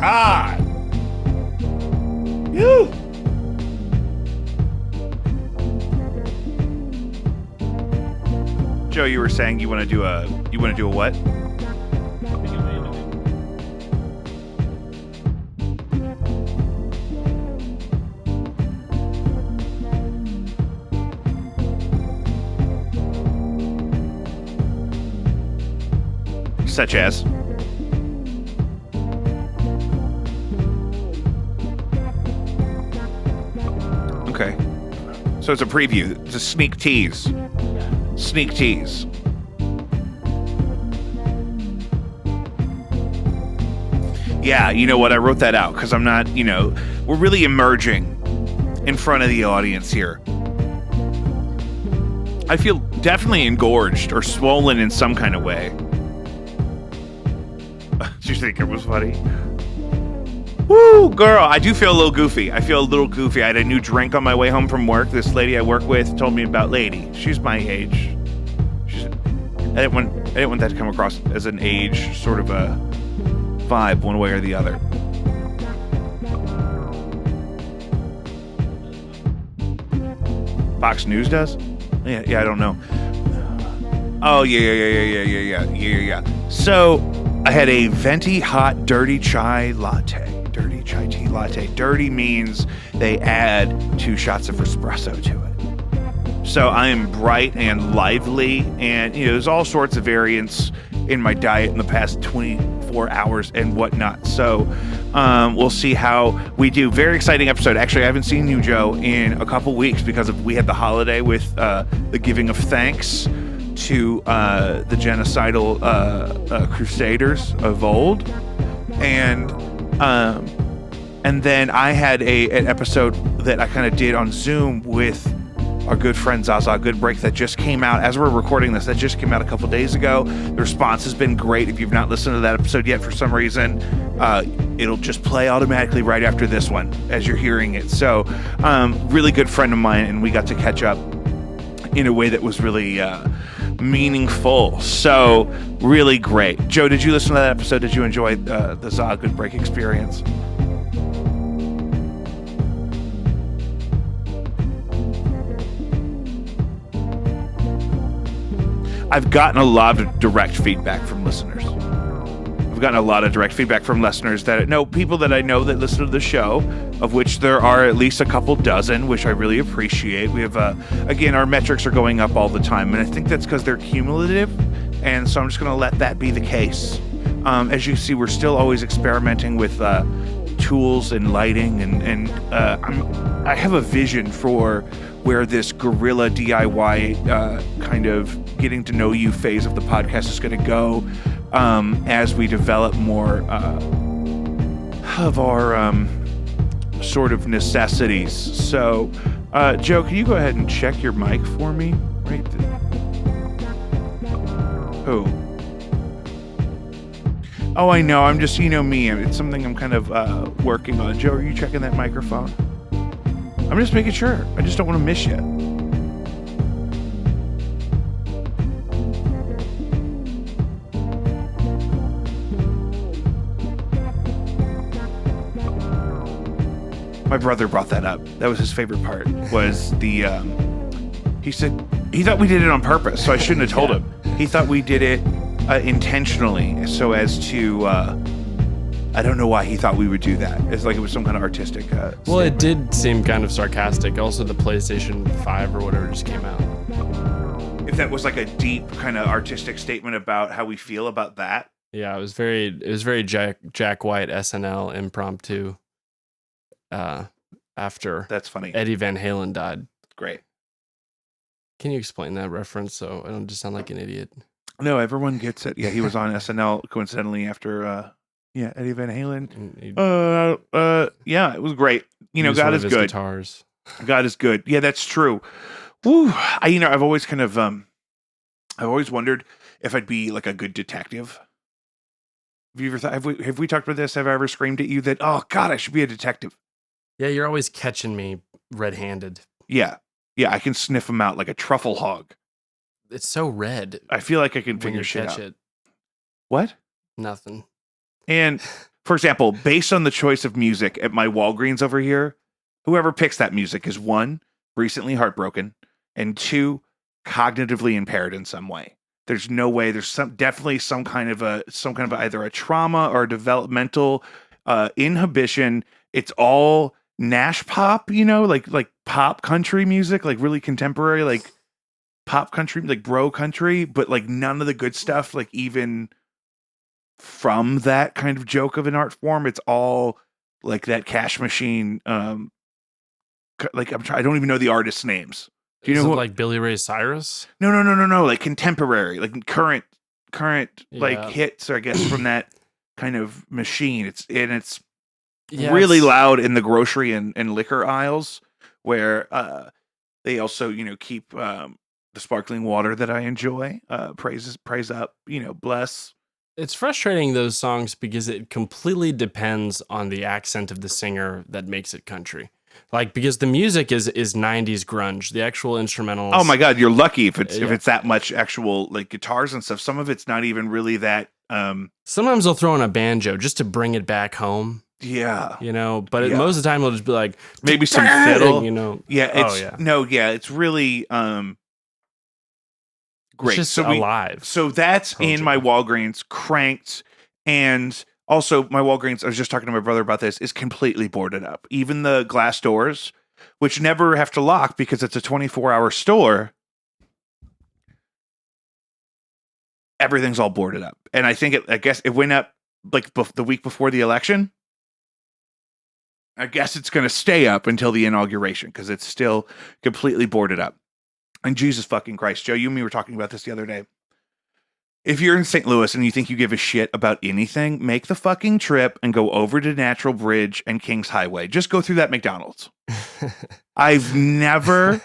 God. Phew. Joe, you were saying you want to do a what? Such as? Okay. So it's a preview. It's a sneak tease. Sneak tease. Yeah, you know what? I wrote that out because I'm not, we're really emerging in front of the audience here. I feel definitely engorged or swollen in some kind of way. Did you think it was funny? Woo, girl, I do feel a little goofy. I had a new drink on my way home from work. This lady I work with told me about Lady. She's my age. I didn't want that to come across as an age sort of a vibe one way or the other. Fox News does? Yeah, I don't know. Oh, yeah. So, I had a venti hot dirty chai latte. Dirty chai tea latte. Dirty means they add 2 shots of espresso to it. So I am bright and lively, and there's all sorts of variants in my diet in the past 24 hours and whatnot. So we'll see how we do. Very exciting episode. Actually, I haven't seen you, Joe, in a couple weeks because we had the holiday with the giving of thanks to the genocidal crusaders of old, and then I had an episode that I kind of did on Zoom with our good friend Zaza Goodbreak that just came out as we're recording this. That just came out a couple days ago. The response has been great. If you've not listened to that episode yet for some reason, it'll just play automatically right after this one as you're hearing it. So really good friend of mine, and we got to catch up in a way that was really meaningful. So really great. Joe, did you listen to that episode? Did you enjoy the Zaza Goodbreak experience? I've gotten a lot of direct feedback from listeners. People that I know that listen to the show, of which there are at least a couple dozen, which I really appreciate. We have, again, our metrics are going up all the time, and I think that's because they're cumulative, and so I'm just going to let that be the case. As you see, we're still always experimenting with tools and lighting, and I have a vision for where this guerrilla DIY kind of getting to know you phase of the podcast is going to go as we develop more of our sort of necessities. So, Joe, can you go ahead and check your mic for me? Right there. Oh, I know. I'm just, me. It's something I'm kind of working on. Joe, are you checking that microphone? I'm just making sure. I just don't want to miss you. My brother brought that up. That was his favorite part, was the, he said, he thought we did it on purpose, so I shouldn't have told him. He thought we did it intentionally, so as to, I don't know why he thought we would do that. It's like it was some kind of artistic well, statement. It did seem kind of sarcastic. Also, the PlayStation 5 or whatever just came out. If that was like a deep kind of artistic statement about how we feel about that. Yeah, it was very Jack White SNL impromptu. After That's funny. Eddie Van Halen died. Great. Can you explain that reference so I don't just sound like an idiot? No, everyone gets it. Yeah, he was on SNL coincidentally after Eddie Van Halen. Yeah, it was great. God is good. Guitars. God is good. Yeah, that's true. Woo. I've always kind of I've always wondered if I'd be like a good detective. Have you ever thought, have we talked about this? Have I ever screamed at you that, oh God, I should be a detective? Yeah, you're always catching me red-handed. Yeah, I can sniff them out like a truffle hog. It's so red. I feel like I can figure shit out. It. What? Nothing. And for example, based on the choice of music at my Walgreens over here, whoever picks that music is 1, recently heartbroken, and 2, cognitively impaired in some way. There's no way. There's definitely some kind of either a trauma or developmental inhibition. It's all Nash pop, like pop country music, like really contemporary, like pop country, like bro country, but like none of the good stuff, like even from that kind of joke of an art form. It's all like that Cash Machine. Like I don't even know the artists' names. Do you know like Billy Ray Cyrus? No. Like contemporary, like current like hits, I guess, from that kind of machine. It's really loud in the grocery and liquor aisles, where they also keep the sparkling water that I enjoy. Praise up, bless. It's frustrating, those songs, because it completely depends on the accent of the singer that makes it country. Like, because the music is 90s grunge, the actual instrumentals. Oh my God, you're lucky if it's that much actual like guitars and stuff. Some of it's not even really that. Sometimes they'll throw in a banjo just to bring it back home. Yeah, but most of the time it'll just be like maybe some fiddle. Yeah, it's really great. It's just alive. So that's in my Walgreens, cranked, and also my Walgreens, I was just talking to my brother about this, is completely boarded up. Even the glass doors, which never have to lock because it's a 24-hour store, everything's all boarded up. And I guess it went up like the week before the election. I guess it's going to stay up until the inauguration because it's still completely boarded up. And Jesus fucking Christ, Joe, you and me were talking about this the other day. If you're in St. Louis and you think you give a shit about anything, make the fucking trip and go over to Natural Bridge and Kings Highway. Just go through that McDonald's. I've never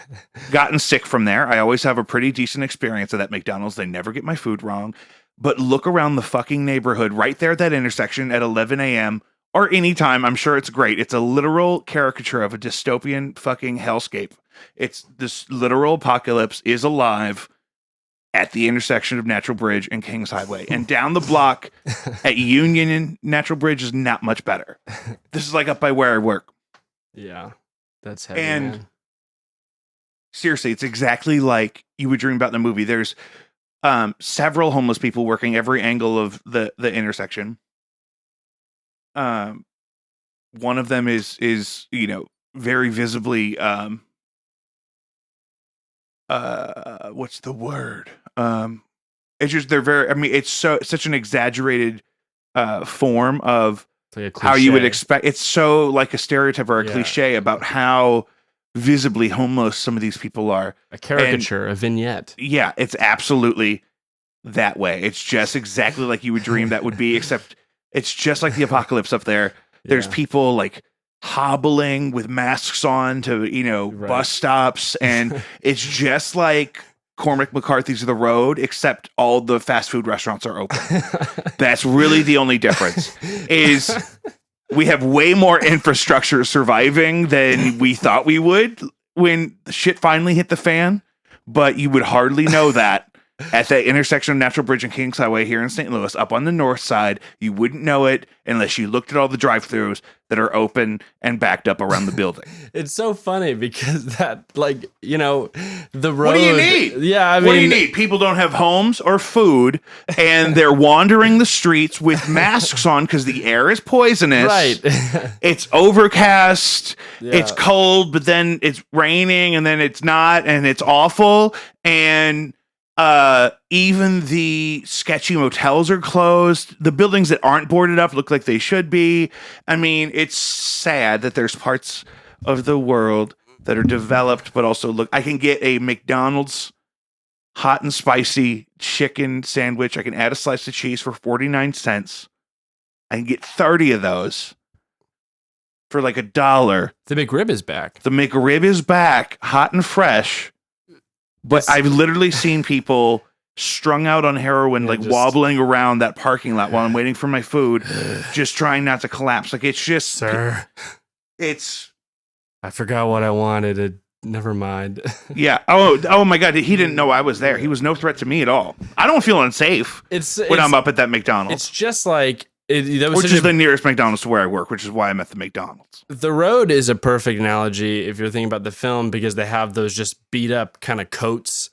gotten sick from there. I always have a pretty decent experience at that McDonald's. They never get my food wrong. But look around the fucking neighborhood right there at that intersection at 11 a.m. or anytime. I'm sure it's great. It's a literal caricature of a dystopian fucking hellscape. It's this literal apocalypse is alive at the intersection of Natural Bridge and Kings Highway. And down the block at Union and Natural Bridge is not much better. This is like up by where I work. Yeah, that's heavy, and man. Seriously, it's exactly like you would dream about in the movie. There's several homeless people working every angle of the intersection. One of them is very visibly what's the word? It's just it's such an exaggerated form of like how you would expect. It's so like a stereotype or a cliche about how visibly homeless some of these people are. A caricature, a vignette. Yeah, it's absolutely that way. It's just exactly like you would dream that would be, except it's just like the apocalypse up there. There's people like hobbling with masks on to, bus stops. And it's just like Cormac McCarthy's The Road, except all the fast food restaurants are open. That's really the only difference is we have way more infrastructure surviving than we thought we would when the shit finally hit the fan. But you would hardly know that at the intersection of Natural Bridge and Kings Highway here in St. Louis, up on the north side. You wouldn't know it unless you looked at all the drive-thrus that are open and backed up around the building. It's so funny because that, the road. What do you need? Yeah, I mean, what do you need? People don't have homes or food, and they're wandering the streets with masks on because the air is poisonous. Right. It's overcast. Yeah. It's cold, but then it's raining, and then it's not, and it's awful. And even the sketchy motels are closed. The buildings that aren't boarded up look like they should be. I mean, it's sad that there's parts of the world that are developed, but also look, I can get a McDonald's hot and spicy chicken sandwich. I can add a slice of cheese for 49 cents. I can get 30 of those for like $1. The McRib is back. The McRib is back, hot and fresh. But I've literally seen people strung out on heroin, wobbling around that parking lot while I'm waiting for my food, just trying not to collapse. Like, it's just... Sir. I forgot what I wanted. Never mind. Yeah. Oh my God. He didn't know I was there. He was no threat to me at all. I don't feel unsafe when I'm up at that McDonald's. It's just like That was which such is the nearest McDonald's to where I work, which is why I'm at the McDonald's. The road is a perfect analogy if you're thinking about the film, because they have those just beat up kind of coats.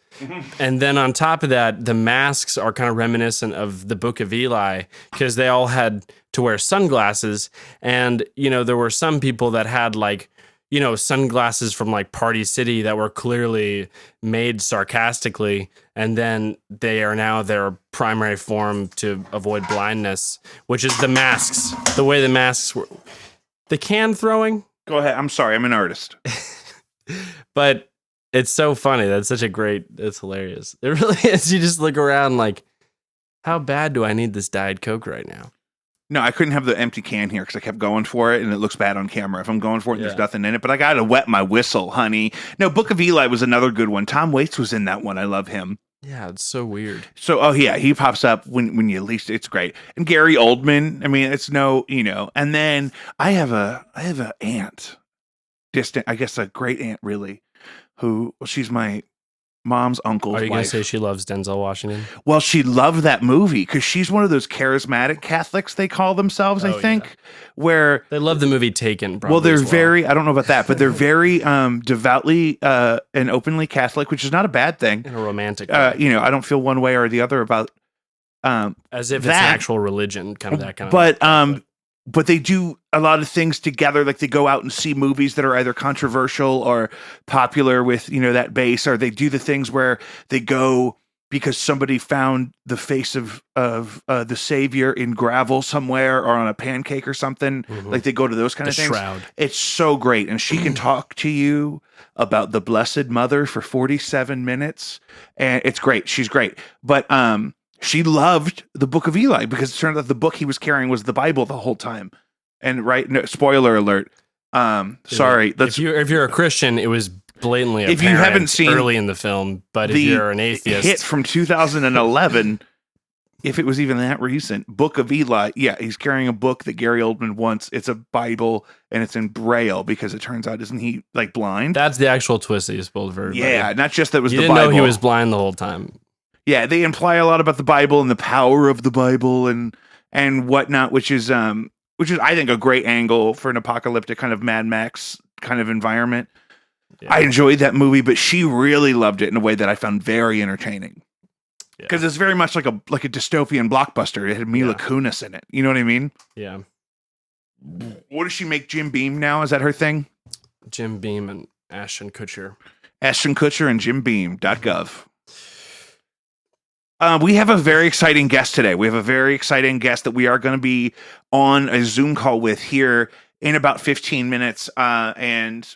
And then on top of that, the masks are kind of reminiscent of the Book of Eli, because they all had to wear sunglasses. And, there were some people that had like, sunglasses from like Party City that were clearly made sarcastically. And then they are now their primary form to avoid blindness, which is the masks. The way the masks were. The can throwing. Go ahead. I'm sorry. I'm an artist. But it's so funny. It's hilarious. It really is. You just look around like, how bad do I need this Diet Coke right now? No, I couldn't have the empty can here because I kept going for it and it looks bad on camera. If I'm going for it and there's nothing in it, but I got to wet my whistle, honey. No, Book of Eli was another good one. Tom Waits was in that one. I love him. Yeah, it's so weird. So, he pops up when you least, it's great. And Gary Oldman, I mean, it's and then I have a aunt, distant, I guess a great aunt really, she's my mom's uncle's wife. Are you going to say she loves Denzel Washington? Well, she loved that movie because she's one of those charismatic Catholics, they call themselves, I think, where they love the movie Taken. Well, they're very, I don't know about that, but they're very devoutly and openly Catholic, which is not a bad thing. In a romantic way. I don't feel one way or the other about as if it's an actual religion, kind of that kind of. But they do a lot of things together, like they go out and see movies that are either controversial or popular with, that base, or they do the things where they go because somebody found the face of the Savior in gravel somewhere or on a pancake or something. Mm-hmm. Like they go to those kind of things. Shroud. It's so great. And she can talk to you about the Blessed Mother for 47 minutes. And it's great. She's great. But she loved the Book of Eli because it turned out the book he was carrying was the Bible the whole time. And no, spoiler alert. Sorry. If you're a Christian, it was blatantly apparent if you haven't seen early in the film, but if you're an atheist, hit from 2011, if it was even that recent, Book of Eli, he's carrying a book that Gary Oldman wants. It's a Bible and it's in Braille because it turns out, isn't he like blind? That's the actual twist that you spoiled for everybody. Yeah, not just that it was you the didn't Bible. know he was blind the whole time. Yeah, they imply a lot about the Bible and the power of the Bible and whatnot, which is I think a great angle for an apocalyptic kind of Mad Max kind of environment. Yeah. I enjoyed that movie, but she really loved it in a way that I found very entertaining. Because it's very much like a dystopian blockbuster. It had Mila Kunis in it. You know what I mean? Yeah. What does she make Jim Beam now? Is that her thing? Jim Beam and Ashton Kutcher. Ashton Kutcher and JimBeam.gov. We have a very exciting guest today. We have a very exciting guest that we are going to be on a Zoom call with here in about 15 minutes. And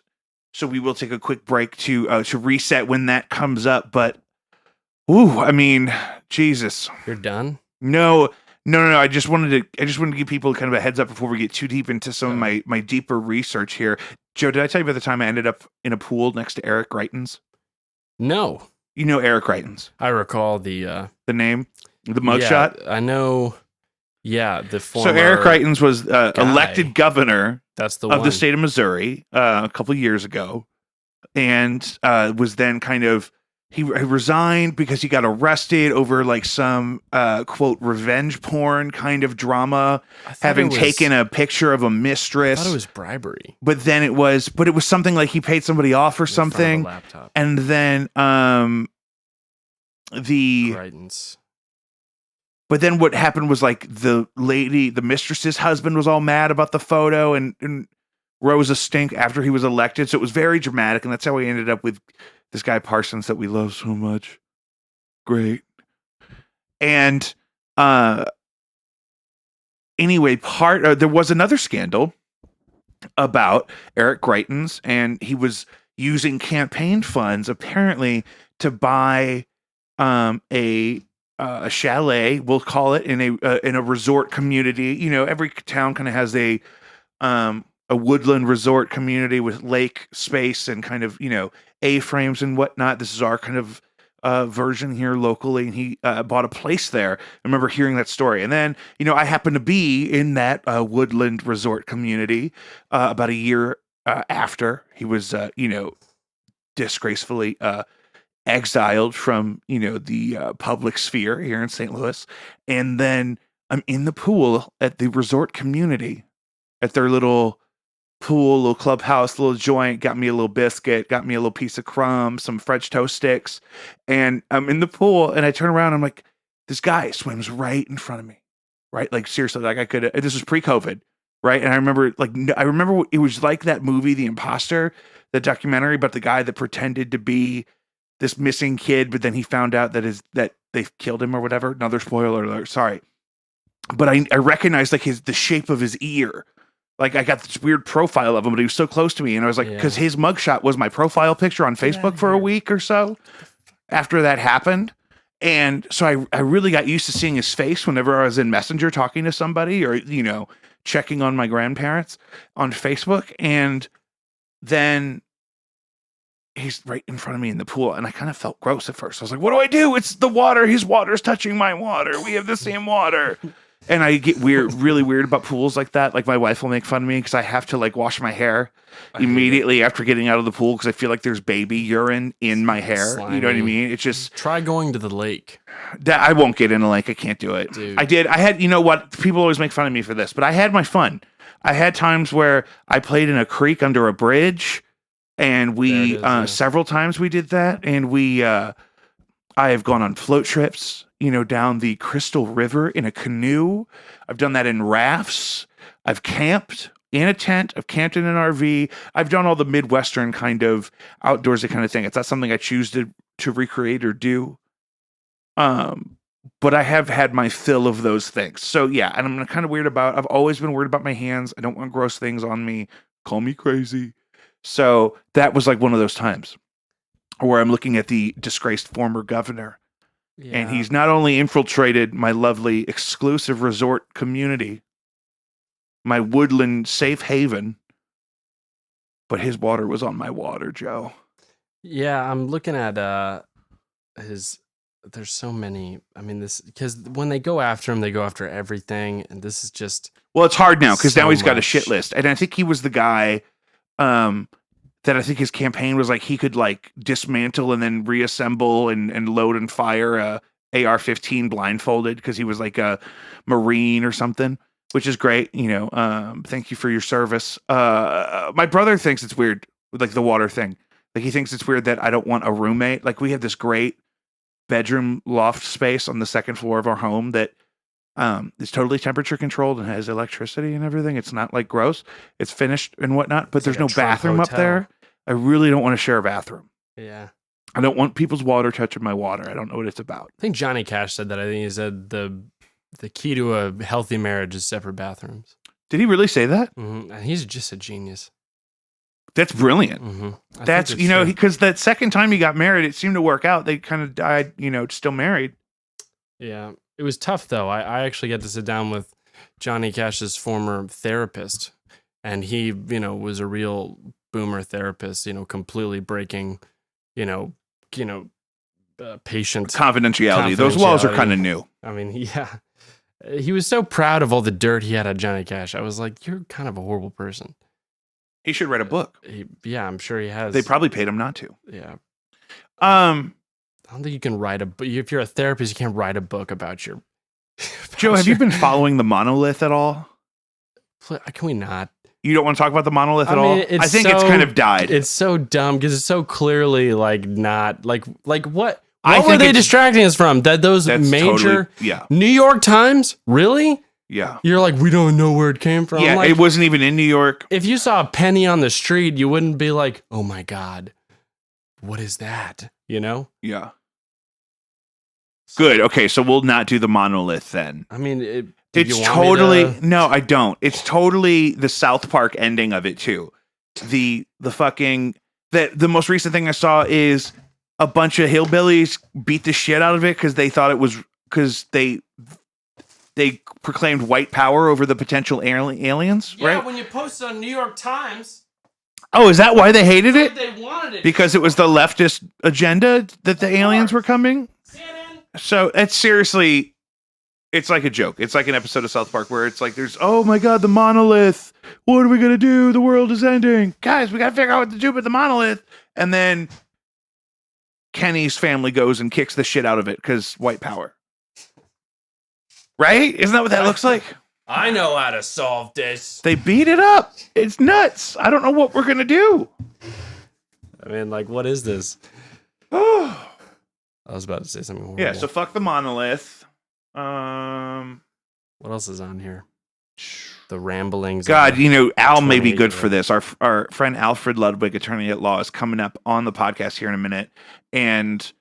so we will take a quick break to reset when that comes up. But, I mean, Jesus. You're done? No. I just wanted to give people kind of a heads up before we get too deep into some of my deeper research here. Joe, did I tell you about the time I ended up in a pool next to Eric Greitens? No. You know Eric Greitens. I recall the name, the mugshot. I know. Yeah, the former. So Eric Greitens was elected governor. That's of the state of Missouri a couple of years ago, and was then kind of he resigned because he got arrested over like some quote revenge porn kind of drama, having taken a picture of a mistress. I thought it was bribery, but it was something like he paid somebody off or something, laptop. And then the Greitens. But then what happened was like the mistress's husband was all mad about the photo and rose a stink after he was elected. So it was very dramatic. And that's how we ended up with this guy Parsons that we love so much. Great. And anyway, there was another scandal about Eric Greitens, and he was using campaign funds apparently to buy a chalet, we'll call it, in a resort community. You know, every town kind of has a woodland resort community with lake space and kind of, A-frames and whatnot. This is our kind of version here locally, and he bought a place there. I remember hearing that story. And then, I happened to be in that woodland resort community about a year after he was, disgracefully exiled from, the public sphere here in St. Louis. And then I'm in the pool at the resort community at their little pool, little clubhouse, little joint, got me a little biscuit, got me a little piece of crumb, some French toast sticks. And I'm in the pool and I turn around. I'm like, this guy swims right in front of me. Right. Like seriously, like I could, this was pre-COVID. Right. And I remember it was like that movie, The Imposter, the documentary about the guy that pretended to be this missing kid, but then he found out that they've killed him or whatever. Another spoiler alert. Sorry. But I recognized like the shape of his ear. Like I got this weird profile of him, but he was so close to me. And I was like, because his mugshot was my profile picture on Facebook for a week or so after that happened. And so I really got used to seeing his face whenever I was in Messenger talking to somebody or, checking on my grandparents on Facebook. And then he's right in front of me in the pool. And I kind of felt gross at first. I was like, what do I do? It's the water. His water's touching my water. We have the same water. And I get really weird about pools like that. Like my wife will make fun of me because I have to like wash my hair immediately after getting out of the pool because I feel like there's baby urine in my hair. Slimy. You know what I mean? It's just try going to the lake. That I won't get in a lake. I can't do it. Dude. I had, you know what? People always make fun of me for this, but I had my fun. I had times where I played in a creek under a bridge, and we several times we did that, and I have gone on float trips, down the Crystal River in a canoe. I've done that in rafts. I've camped in a tent. I've camped in an RV. I've done all the Midwestern kind of outdoorsy kind of thing. It's not something I choose to recreate or do. But I have had my fill of those things. So yeah, and I'm kind of I've always been weird about my hands. I don't want gross things on me. Call me crazy. So that was like one of those times where I'm looking at the disgraced former governor. Yeah. And he's not only infiltrated my lovely exclusive resort community, my woodland safe haven, but his water was on my water, Joe. Yeah, I'm looking at his. There's so many. I mean, because when they go after him, they go after everything, and this is just. Well, it's hard now because now he's got a shit list, and I think he was the guy. That I think his campaign was like he could like dismantle and then reassemble and load and fire a AR-15 blindfolded because he was like a Marine or something, which is great. Thank you for your service. My brother thinks it's weird with like the water thing. Like he thinks it's weird that I don't want a roommate. Like we have this great bedroom loft space on the second floor of our home that is totally temperature controlled and has electricity and everything. It's not like gross. It's finished and whatnot, but there's no bathroom up there. I really don't want to share a bathroom. Yeah. I don't want people's water touching my water. I don't know what it's about. I think Johnny Cash said that. I think he said the key to a healthy marriage is separate bathrooms. Did he really say that? Mm-hmm. And he's just a genius. That's brilliant. Mm-hmm. That's, because that second time he got married, it seemed to work out. They kind of died, still married. Yeah. It was tough, though. I actually got to sit down with Johnny Cash's former therapist, and he, was a real boomer therapist, completely breaking, patient confidentiality. Those walls are kind of new. I mean, yeah. He was so proud of all the dirt he had on Johnny Cash. I was like, you're kind of a horrible person. He should write a book. Yeah, I'm sure he has. They probably paid him not to. Yeah. I don't think you can write a book. If you're a therapist, you can't write a book about your... Joe, have you been following the Monolith at all? Can we not? You don't want to talk about the Monolith at all? I think it's kind of died. It's so dumb because it's so clearly like not like what? What were they distracting us from? That those major New York Times? Really? Yeah. You're like, we don't know where it came from. Yeah, it wasn't even in New York. If you saw a penny on the street, you wouldn't be like, oh my God, what is that? Yeah. Good. Okay, so we'll not do the Monolith then. I mean, it's totally no, I don't. It's totally the South Park ending of it too. The most recent thing I saw is a bunch of hillbillies beat the shit out of it because they thought it was because they proclaimed white power over the potential aliens. Yeah, right? When you post on New York Times. Oh, is that why they hated it? They wanted it because it was the leftist agenda that the aliens were coming. CNN. So it's seriously. It's like a joke. It's like an episode of South Park where it's like, oh my God, the Monolith. What are we going to do? The world is ending. Guys, we got to figure out what to do with the Monolith. And then Kenny's family goes and kicks the shit out of it because white power. Right? Isn't that what that looks like? I know how to solve this. They beat it up. It's nuts. I don't know what we're going to do. I mean, like, what is this? Oh. I was about to say something horrible. Yeah, so fuck the monolith. What else is on here? The ramblings. God, Al may be 28 good for this. Our friend Alfred Ludwig, attorney at law, is coming up on the podcast here in a minute. And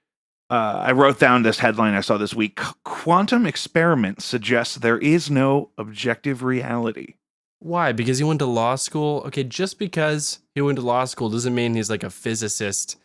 I wrote down this headline I saw this week. Quantum experiment suggests there is no objective reality. Why? Because he went to law school? Okay, just because he went to law school doesn't mean he's like a physicist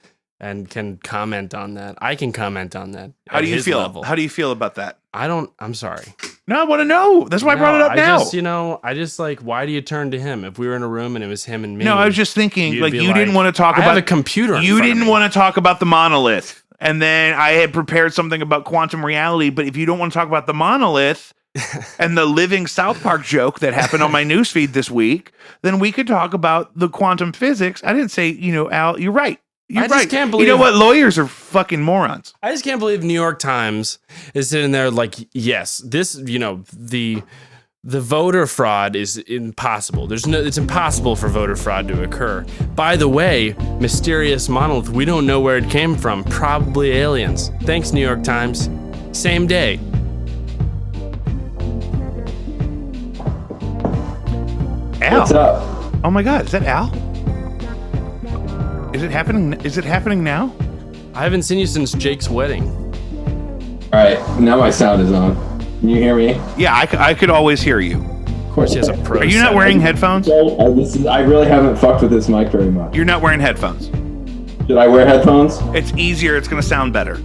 and can comment on that. I can comment on that. How do you feel? Level. How do you feel about that? I'm sorry. No, I want to know. That's why I brought it up now. I just like, why do you turn to him? If we were in a room and it was him and me. No, I was just thinking, like, you didn't want to talk I about have a computer. You didn't want to talk about the monolith. And then I had prepared something about quantum reality. But if you don't want to talk about the monolith and the living South Park joke that happened on my newsfeed this week, then we could talk about the quantum physics. I didn't say, Al, you're right. You're right. Just can't believe. You know what? Lawyers are fucking morons. I just can't believe New York Times is sitting there like, yes, this, the voter fraud is impossible. It's impossible for voter fraud to occur. By the way, mysterious monolith, we don't know where it came from. Probably aliens. Thanks, New York Times. Same day. Al. What's up? Oh my God, is that Al? Is it happening? Is it happening now? I haven't seen you since Jake's wedding. All right, now my sound is on. Can you hear me? Yeah, I could always hear you. Of course. She has a pro. Are you not wearing headphones? I really haven't fucked with this mic very much. You're not wearing headphones. Should I wear headphones? It's easier. It's going to sound better.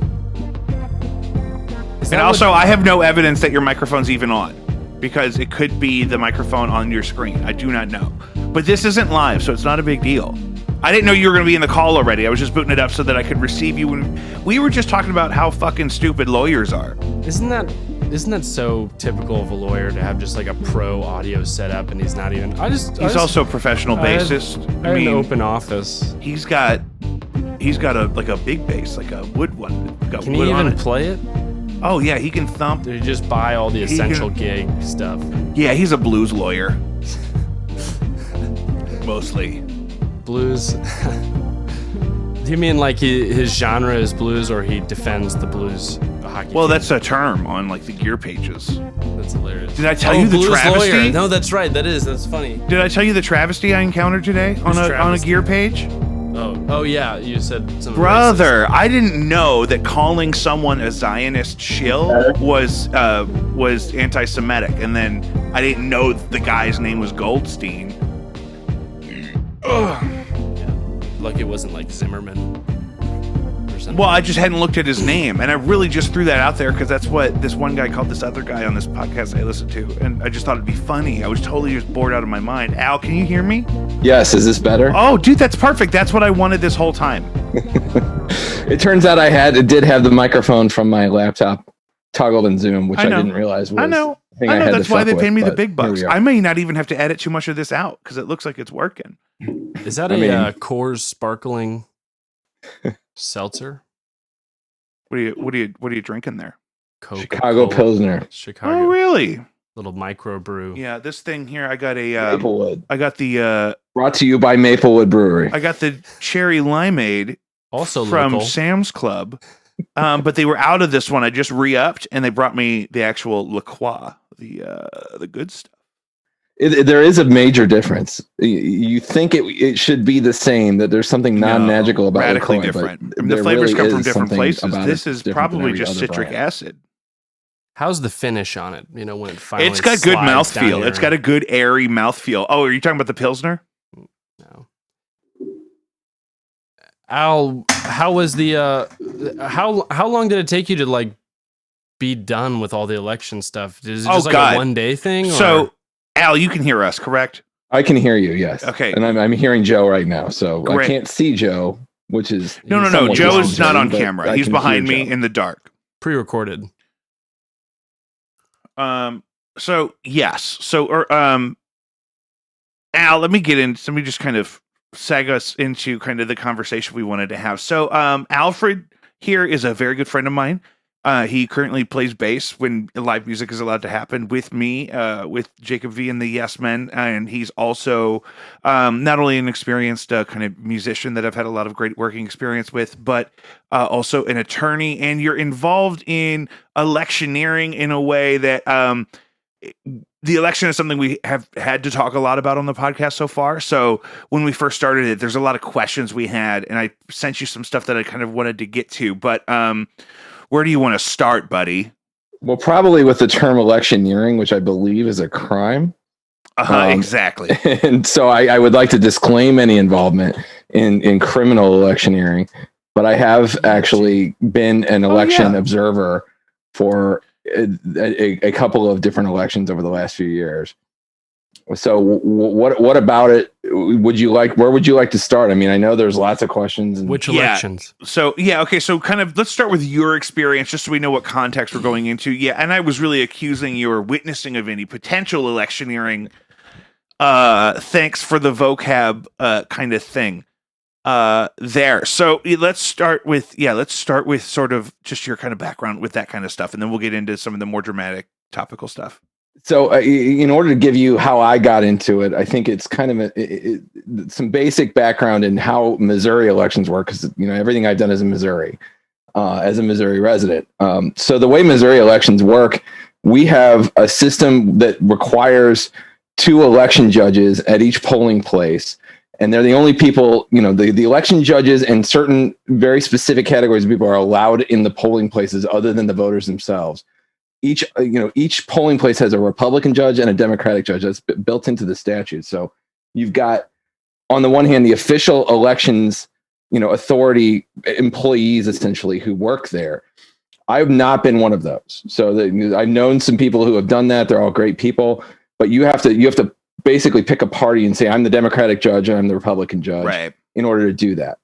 And also, I have no evidence that your microphone's even on, because it could be the microphone on your screen. I do not know. But this isn't live, so it's not a big deal. I didn't know you were going to be in the call already. I was just booting it up so that I could receive you. We were just talking about how fucking stupid lawyers are. Isn't that so typical of a lawyer to have just like a pro audio setup and he's not even? He's also a professional bassist. I mean, an open office. He's got a big bass, like a wood one. Can he even play it? Oh yeah, he can thump. Did he just buy all the essential gig stuff? Yeah, he's a blues lawyer. Mostly. Blues. Do you mean like his genre is blues, or he defends the blues hockey team? That's a term on like the gear pages. That's hilarious. Did I tell you the blues travesty? Lawyer. No, that's right. That's funny. Did I tell you the travesty I encountered today on a gear page? Oh yeah, you said something. Brother, I didn't know that calling someone a Zionist shill was anti-Semitic, and then I didn't know the guy's name was Goldstein. Ugh. Like it wasn't like Zimmerman or something. Well, I just hadn't looked at his name, and I really just threw that out there because that's what this one guy called this other guy on this podcast I listened to, and I just thought it'd be funny. I was totally just bored out of my mind. Al, can you hear me? Yes, is this better? Oh, dude, that's perfect. That's what I wanted this whole time. It turns out I did have the microphone from my laptop toggled in Zoom, which I didn't realize was. I know. That's why they pay me the big bucks. I may not even have to edit too much of this out because it looks like it's working. Is that a Coors sparkling seltzer? What are you drinking there? Chicago Pilsner. Chicago. Oh, really? Little microbrew. Yeah, this thing here. I got a Maplewood. I got the brought to you by Maplewood Brewery. I got the cherry limeade, also from local. Sam's Club. But they were out of this one. I just re-upped, and they brought me the actual La Croix, the good stuff. There is a major difference. You think it should be the same, that there's something non-magical about radically LaCroix, different. but the flavors really come from different something places. about This it is different than probably every just other citric brand. acid. How's the finish on it? When it finally It's got good slides down mouthfeel. It's got a good airy mouthfeel. Oh, are you talking about the Pilsner? No. Al, how was the how long did it take you to like be done with all the election stuff? Is it just a 1 day thing? So, Al, you can hear us, correct? I can hear you, yes. Okay. And I'm hearing Joe right now, so Great. I can't see Joe, which is No. somewhat Joe is not on but camera. I He's can behind hear me Joe. in the dark. Pre-recorded. So yes. Al, let me just kind of seg us into kind of the conversation we wanted to have. So, Alfred here is a very good friend of mine. He currently plays bass when live music is allowed to happen with me, with Jacob V and the Yes Men. And he's also not only an experienced kind of musician that I've had a lot of great working experience with, but also an attorney. And you're involved in electioneering in a way that the election is something we have had to talk a lot about on the podcast so far. So when we first started it, there's a lot of questions we had, and I sent you some stuff that I kind of wanted to get to, but where do you want to start, buddy? Well, probably with the term electioneering, which I believe is a crime. Exactly. And so I would like to disclaim any involvement in criminal electioneering, but I have actually been an election observer for a couple of different elections over the last few years. So what about it would you like? Where would you like to start? I mean, I know there's lots of questions. Which elections? So okay. So kind of let's start with your experience, just so we know what context we're going into. Yeah, and I was really accusing your witnessing of any potential electioneering. Thanks for the vocab kind of thing. There. So let's start with sort of just your kind of background with that kind of stuff, and then we'll get into some of the more dramatic topical stuff. So in order to give you how I got into it, I think it's kind of some basic background in how Missouri elections work, because everything I've done is in Missouri, as a Missouri resident. So the way Missouri elections work, we have a system that requires 2 election judges at each polling place, and they're the only people, the election judges and certain very specific categories of people are allowed in the polling places other than the voters themselves. Each polling place has a Republican judge and a Democratic judge. That's built into the statute. So you've got, on the one hand, the official elections, authority employees essentially who work there. I've not been one of those. So I've known some people who have done that. They're all great people, but you have to basically pick a party and say, I'm the Democratic judge and I'm the Republican judge, right, in order to do that.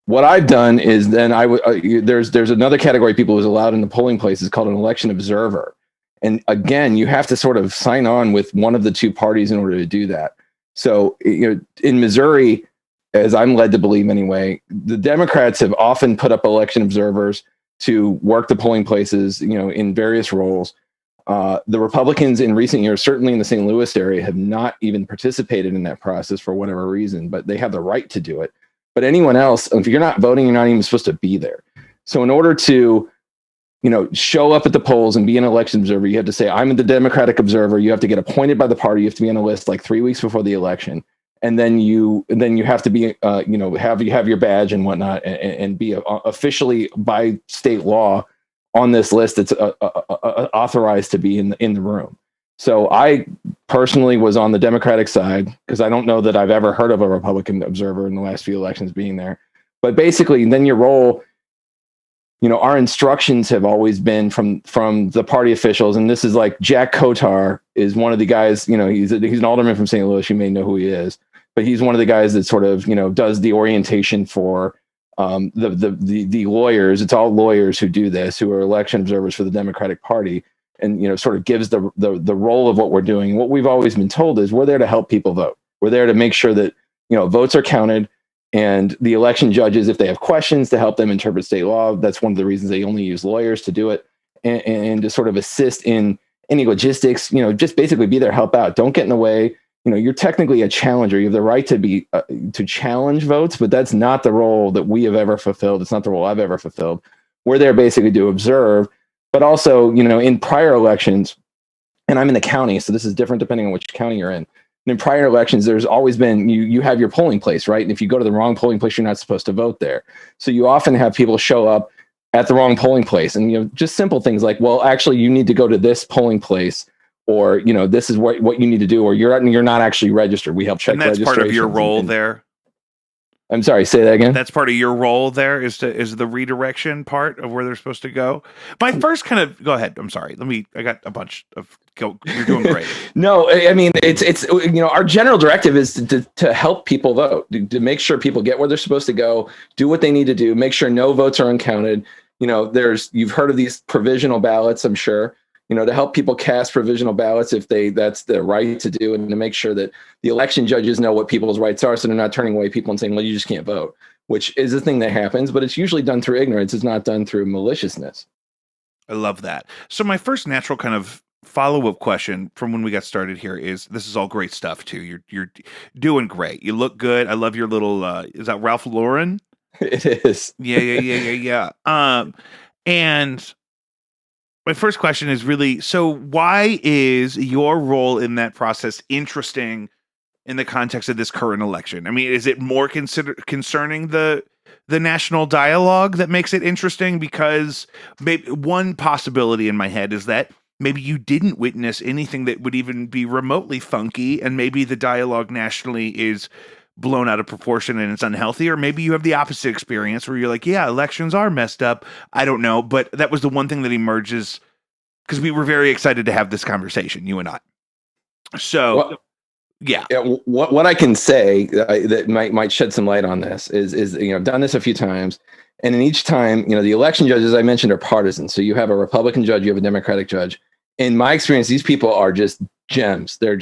What I've done is then there's another category of people who's allowed in the polling places called an election observer. And again, you have to sort of sign on with one of the 2 parties in order to do that. So, in Missouri, as I'm led to believe anyway, the Democrats have often put up election observers to work the polling places, in various roles. The Republicans in recent years, certainly in the St. Louis area, have not even participated in that process for whatever reason, but they have the right to do it. But anyone else, if you're not voting, you're not even supposed to be there. So in order to, show up at the polls and be an election observer, you have to say, I'm the Democratic observer. You have to get appointed by the party. You have to be on a list like 3 weeks before the election. And then you have to be, have your badge and whatnot, and be officially by state law on this list that's authorized to be in the room. So I personally was on the Democratic side, because I don't know that I've ever heard of a Republican observer in the last few elections being there. But basically, then your role, our instructions have always been from the party officials. And this is like Jack Kotar is one of the guys, he's an alderman from St. Louis. You may know who he is, but he's one of the guys that sort of, does the orientation for the lawyers. It's all lawyers who do this, who are election observers for the Democratic Party. And, sort of gives the role of what we're doing. What we've always been told is we're there to help people vote. We're there to make sure that, votes are counted, and the election judges, if they have questions, to help them interpret state law. That's one of the reasons they only use lawyers to do it, and to sort of assist in any logistics, just basically be there, help out. Don't get in the way. You're technically a challenger. You have the right to be, to challenge votes, but that's not the role that we have ever fulfilled. It's not the role I've ever fulfilled. We're there basically to observe. But also, in prior elections, and I'm in the county, so this is different depending on which county you're in. And in prior elections, there's always been, you have your polling place, right? And if you go to the wrong polling place, you're not supposed to vote there. So you often have people show up at the wrong polling place, and just simple things like, well, actually, you need to go to this polling place, or this is what you need to do, or you're not actually registered. We help check. And that's part of your role there. I'm sorry, say that again. That's part of your role there is the redirection part of where they're supposed to go. My first kind of, go ahead. I'm sorry. I got a bunch of, you're doing great. No, I mean, it's our general directive is to help people vote, to make sure people get where they're supposed to go, do what they need to do, make sure no votes are uncounted. You've heard of these provisional ballots, I'm sure. To help people cast provisional ballots if that's their right to do, and to make sure that the election judges know what people's rights are, so they're not turning away people and saying, well, you just can't vote, which is a thing that happens, but it's usually done through ignorance. It's not done through maliciousness. I love that. So my first natural kind of follow-up question from when we got started here is, this is all great stuff too. You're doing great. You look good. I love your little is that Ralph Lauren? It is. Yeah. And my first question is really, so why is your role in that process interesting in the context of this current election? I mean, is it more concerning the national dialogue that makes it interesting? Because maybe one possibility in my head is that maybe you didn't witness anything that would even be remotely funky, and maybe the dialogue nationally is blown out of proportion and it's unhealthy, or maybe you have the opposite experience where you're like, yeah, elections are messed up. I don't know, but that was the one thing that emerges because we were very excited to have this conversation, you and I. So, Well, yeah. What I can say that might shed some light on this is I've done this a few times, and in each time, the election judges I mentioned are partisan. So you have a Republican judge, you have a Democratic judge. In my experience, these people are just gems. They're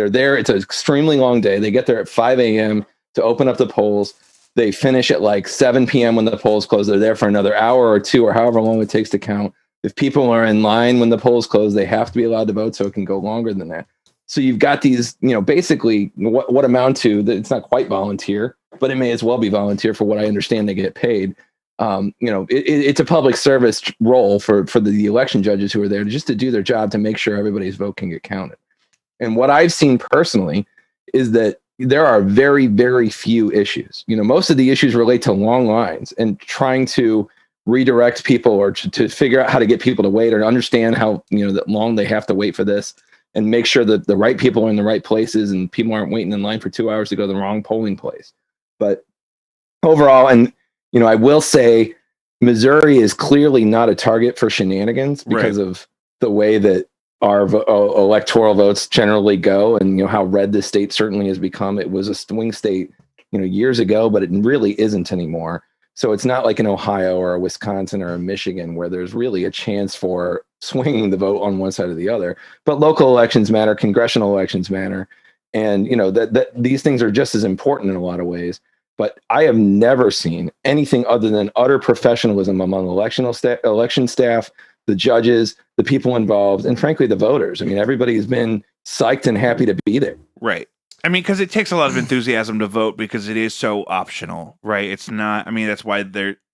there. It's an extremely long day. They get there at 5 a.m. to open up the polls. They finish at like 7 p.m. when the polls close. They're there for another hour or two, or however long it takes to count. If people are in line when the polls close, they have to be allowed to vote, so it can go longer than that. So you've got these, basically what amount to that. It's not quite volunteer, but it may as well be volunteer for what I understand they get paid. It's a public service role for the election judges who are there just to do their job, to make sure everybody's vote can get counted. And what I've seen personally is that there are very, very few issues. Most of the issues relate to long lines and trying to redirect people, or to figure out how to get people to wait, or understand how, that long they have to wait for this, and make sure that the right people are in the right places and people aren't waiting in line for 2 hours to go to the wrong polling place. But overall, and I will say Missouri is clearly not a target for shenanigans because of the way that our electoral votes generally go, and how red this state certainly has become. It was a swing state, years ago, but it really isn't anymore. So it's not like in Ohio or a Wisconsin or a Michigan where there's really a chance for swinging the vote on one side or the other. But local elections matter, congressional elections matter, and that these things are just as important in a lot of ways. But I have never seen anything other than utter professionalism among election staff, the judges, the people involved, and frankly, the voters. I mean, everybody has been psyched and happy to be there. Right. I mean, because it takes a lot of enthusiasm to vote, because it is so optional, right? It's not, I mean, that's why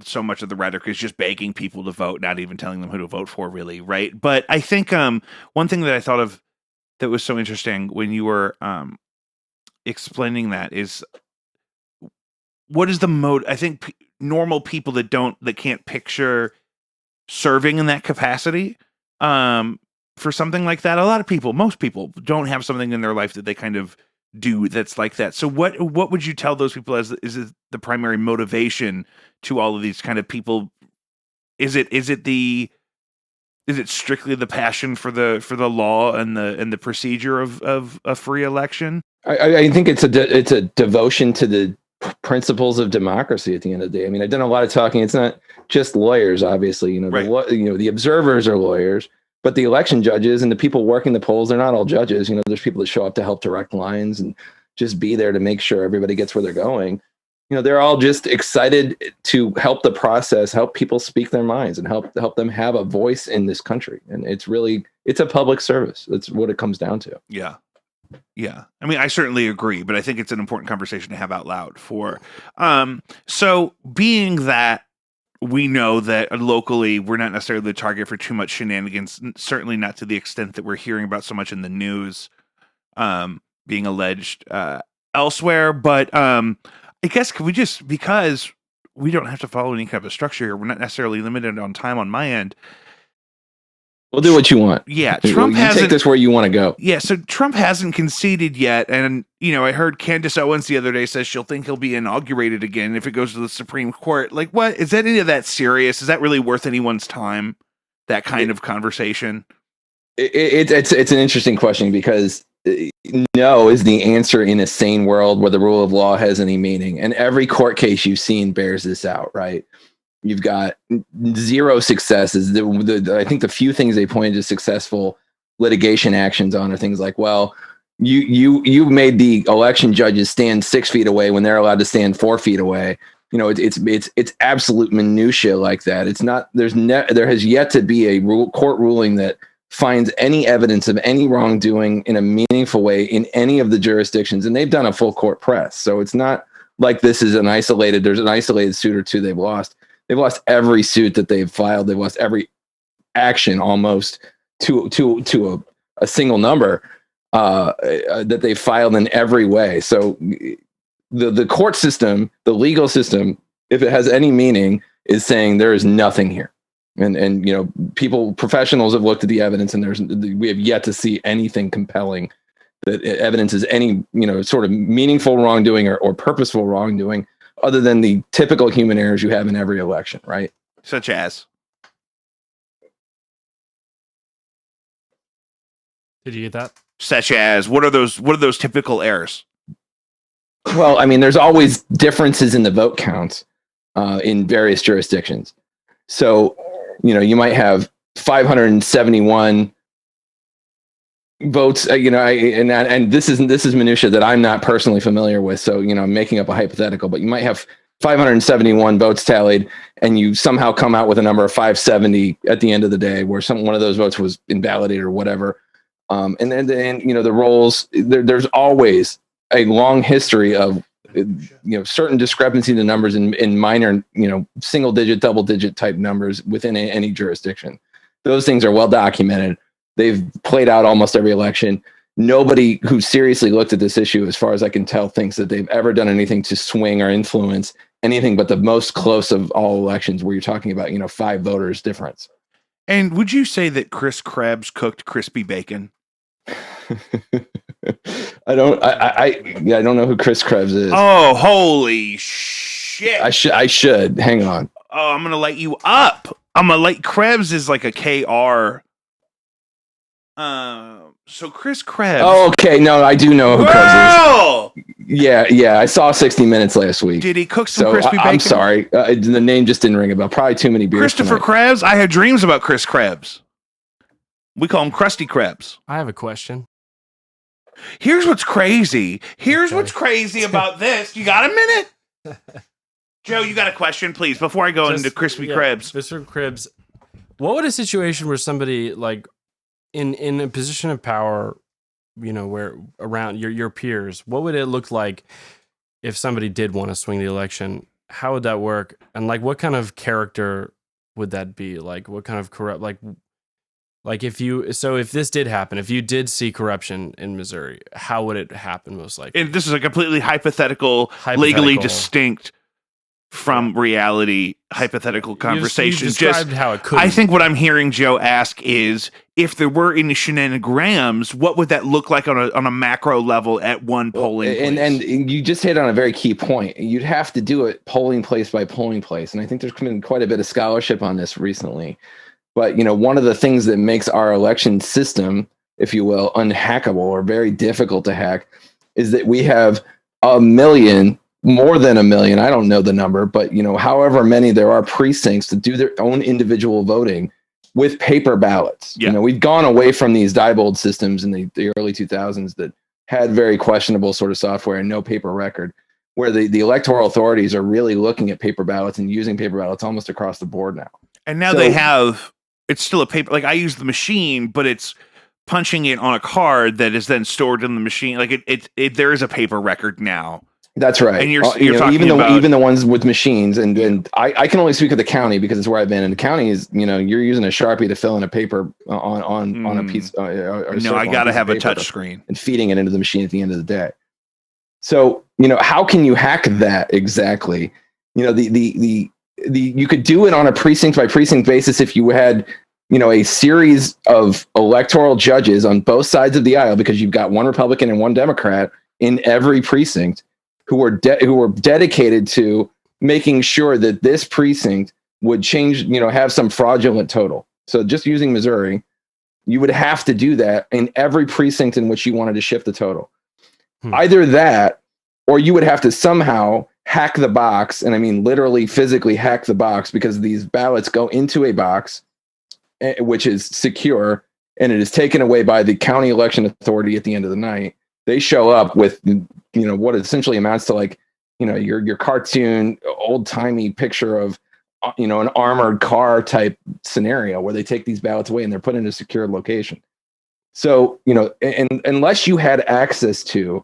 so much of the rhetoric is just begging people to vote, not even telling them who to vote for, really, right? But I think one thing that I thought of that was so interesting when you were explaining that is, what is the mode? I think normal people that can't picture serving in that capacity for something like that, a lot of people, most people don't have something in their life that they kind of do that's like that. So what would you tell those people is the primary motivation to all of these kind of people? Is it strictly the passion for the law and the procedure of a free election? I think it's a devotion to the principles of democracy at the end of the day. I mean, I've done a lot of talking. It's not just lawyers, obviously. The observers are lawyers, but the election judges and the people working the polls, they're not all judges. There's people that show up to help direct lines and just be there to make sure everybody gets where they're going. They're all just excited to help the process, help people speak their minds, and help them have a voice in this country. And it's a public service. That's what it comes down to. Yeah. Yeah. I mean, I certainly agree, but I think it's an important conversation to have out loud for. So being that we know that locally we're not necessarily the target for too much shenanigans, certainly not to the extent that we're hearing about so much in the news being alleged elsewhere. But I guess could we just, because we don't have to follow any kind of a structure here, we're not necessarily limited on time on my end. We'll do what you want. Yeah, Trump hasn't take this where you want to go. Yeah, so Trump hasn't conceded yet, and I heard Candace Owens the other day says she'll think he'll be inaugurated again if it goes to the Supreme Court. Like, what is that? Any of that serious? Is that really worth anyone's time? That kind of conversation. It's an interesting question, because no is the answer in a sane world where the rule of law has any meaning, and every court case you've seen bears this out, right? You've got zero successes. I think the few things they pointed to successful litigation actions on are things like, well, you made the election judges stand 6 feet away when they're allowed to stand 4 feet away. It's absolute minutia like that. It's not. There has yet to be a court ruling that finds any evidence of any wrongdoing in a meaningful way in any of the jurisdictions, and they've done a full court press. So it's not like this is there's an isolated suit or two they've lost. They've lost every suit that they've filed. They've lost every action almost to a single number that they filed in every way. So the court system, the legal system, if it has any meaning, is saying there is nothing here. And professionals have looked at the evidence, and we have yet to see anything compelling that evidence is any sort of meaningful wrongdoing or purposeful wrongdoing, other than the typical human errors you have in every election, right? Such as. Did you get that? Such as, what are those typical errors? Well, I mean, there's always differences in the vote counts in various jurisdictions. So, you might have 571 votes, and this is minutia that I'm not personally familiar with. So, I'm making up a hypothetical, but you might have 571 votes tallied, and you somehow come out with a number of 570 at the end of the day, where one of those votes was invalidated or whatever. And then the rolls. There's always a long history of certain discrepancy in the numbers in minor single digit, double digit type numbers within any jurisdiction. Those things are well documented. They've played out almost every election. Nobody who seriously looked at this issue, as far as I can tell, thinks that they've ever done anything to swing or influence anything but the most close of all elections, where you're talking about 5 voters difference. And would you say that Chris Krebs cooked crispy bacon? I don't know who Chris Krebs is. Oh, holy shit. I should. Hang on. Oh, I'm going to light you up. Krebs is like a KR. So Chris Krebs. Oh, okay. No, I do know who Krebs is. Yeah. I saw 60 Minutes last week. Did he cook some crispy bacon? I'm sorry. The name just didn't ring a bell. Probably too many beers. Christopher Krebs? I had dreams about Chris Krebs. We call him Krusty Krebs. I have a question. Here's what's crazy. What's crazy about this. You got a minute? Joe, you got a question, please, before I go into Crispy Krebs. Mr. Krebs, what would a situation where somebody like in a position of power, where around your peers, what would it look like if somebody did want to swing the election? How would that work? And like, what kind of character would that be? Like, what kind of corrupt, like if this did happen, if you did see corruption in Missouri, how would it happen most likely? And this is a completely hypothetical, legally distinct from reality, hypothetical conversation. You've described how it could. I think what I'm hearing Joe ask is, if there were any shenanigans, what would that look like on a macro level at one polling place? And you just hit on a very key point. You'd have to do it polling place by polling place. And I think there's been quite a bit of scholarship on this recently. But, one of the things that makes our election system, if you will, unhackable or very difficult to hack is that we have more than a million, I don't know the number, but, however many there are precincts to do their own individual voting with paper ballots. Yeah. We've gone away from these Diebold systems in the early 2000s that had very questionable sort of software and no paper record, where the electoral authorities are really looking at paper ballots and using paper ballots almost across the board now. And now they have... It's still a paper. Like, I use the machine, but it's punching it on a card that is then stored in the machine. Like there is a paper record now. That's right. And you're talking even the ones with machines, and I can only speak of the county because it's where I've been. And the county is, you're using a Sharpie to fill in a paper on a piece. No, I got to have a touch screen and feeding it into the machine at the end of the day. So how can you hack that exactly? You could do it on a precinct by precinct basis if you had, a series of electoral judges on both sides of the aisle, because you've got one Republican and one Democrat in every precinct who were dedicated to making sure that this precinct would change, have some fraudulent total. So just using Missouri, you would have to do that in every precinct in which you wanted to shift the total. Either that, or you would have to somehow hack the box, and I mean literally physically hack the box, because these ballots go into a box which is secure, and it is taken away by the county election authority at the end of the night. They show up with what essentially amounts to like your cartoon old timey picture of an armored car type scenario where they take these ballots away and they're put in a secure location. So, and unless you had access to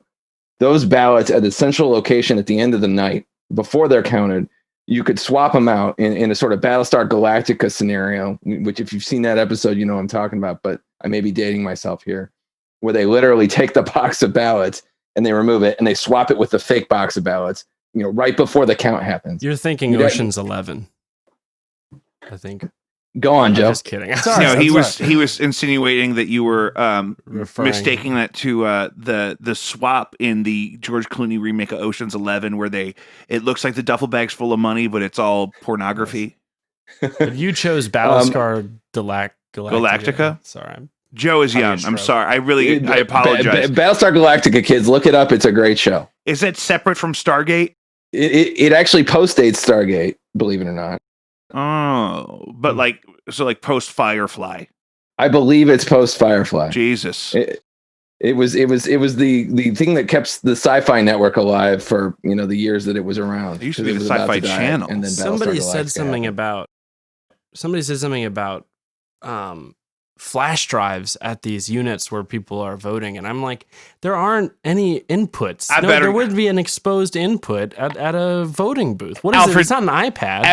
those ballots at a central location at the end of the night before they're counted, you could swap them out in a sort of Battlestar Galactica scenario, which if you've seen that episode, you know what I'm talking about, but I may be dating myself here, where they literally take the box of ballots and they remove it and they swap it with the fake box of ballots, right before the count happens. You're thinking Ocean's 11, I think. Go on, Joe. I'm just kidding. No, he was insinuating that you were mistaking that to the swap in the George Clooney remake of Ocean's 11, where it looks like the duffel bag's full of money, but it's all pornography. But you chose Battlestar Galactica. Sorry, Joe is young. I'm sorry. I apologize. Battlestar Galactica, kids, look it up. It's a great show. Is it separate from Stargate? It actually postdates Stargate, believe it or not. Oh, but like post Firefly. I believe it's post Firefly. Jesus. It was the thing that kept the Sci-Fi Network alive for the years that it was around. It used to be the Sci-Fi Channel. And then somebody said something about flash drives at these units where people are voting, and I'm like, there aren't any inputs. There would be an exposed input at a voting booth. What is Alfred, it? It's not an iPad.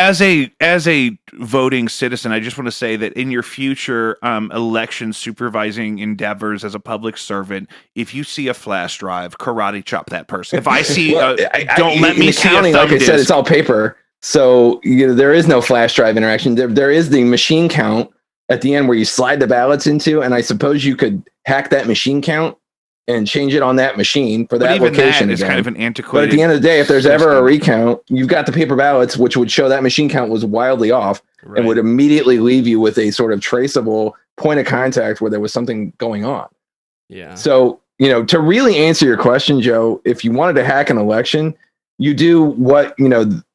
As a voting citizen, I just want to say that in your future election supervising endeavors as a public servant, if you see a flash drive, karate chop that person. If I see, don't let me see counting, a thumb like I said, disk. it's all paper, so there is no flash drive interaction. There is the machine count at the end where you slide the ballots into, and I suppose you could hack that machine count and change it on that machine for that location. That is kind of an antiquated. But at the end of the day, if there's ever a recount, you've got the paper ballots, which would show that machine count was wildly off, and would immediately leave you with a sort of traceable point of contact where there was something going on. Yeah. So, to really answer your question, Joe, if you wanted to hack an election, you do what,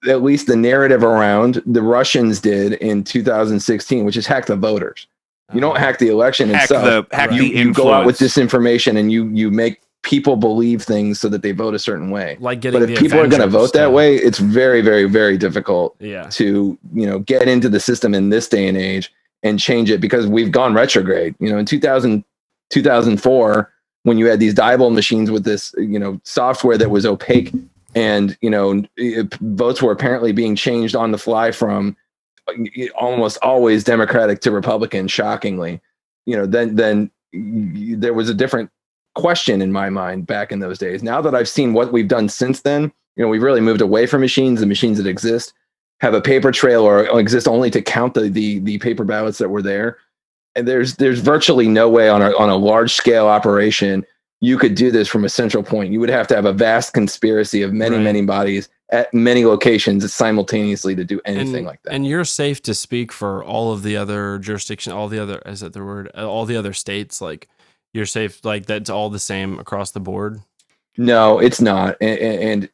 at least the narrative around the Russians did in 2016, which is hack the voters. You don't hack the election itself. You go out with disinformation and you make people believe things so that they vote a certain way. Like getting but if people are going to vote that way, it's very, very, very difficult to, get into the system in this day and age and change it, because we've gone retrograde. In 2004, when you had these dial machines with this, software that was opaque, and votes were apparently being changed on the fly from almost always Democratic to Republican. Shockingly, then there was a different question in my mind back in those days. Now that I've seen what we've done since then, we've really moved away from machines. The machines that exist have a paper trail or exist only to count the paper ballots that were there. And there's virtually no way on a large scale operation you could do this from a central point. You would have to have a vast conspiracy of many bodies at many locations simultaneously to do anything like that. And you're safe to speak for all of the other jurisdictions, all the other states. Like, you're safe, like that's all the same across the board. No, it's not. And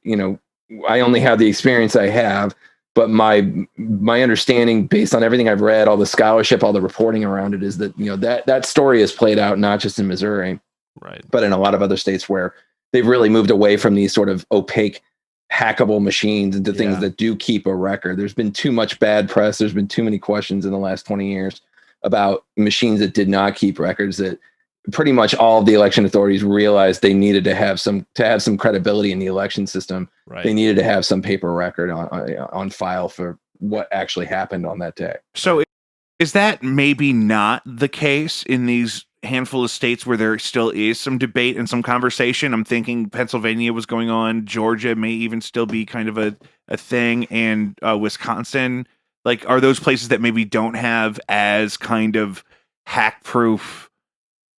I only have the experience I have, but my understanding, based on everything I've read, all the scholarship, all the reporting around it, is that that story is played out not just in Missouri, right, but in a lot of other states where they've really moved away from these sort of opaque, hackable machines into things that do keep a record. There's been too much bad press. There's been too many questions in the last 20 years about machines that did not keep records, that pretty much all of the election authorities realized they needed to have some credibility in the election system. Right. They needed to have some paper record on file for what actually happened on that day. So is that maybe not the case in these handful of states where there still is some debate and some conversation? I'm thinking Pennsylvania was going on. Georgia may even still be kind of a thing, and Wisconsin. Like, are those places that maybe don't have as kind of hack-proof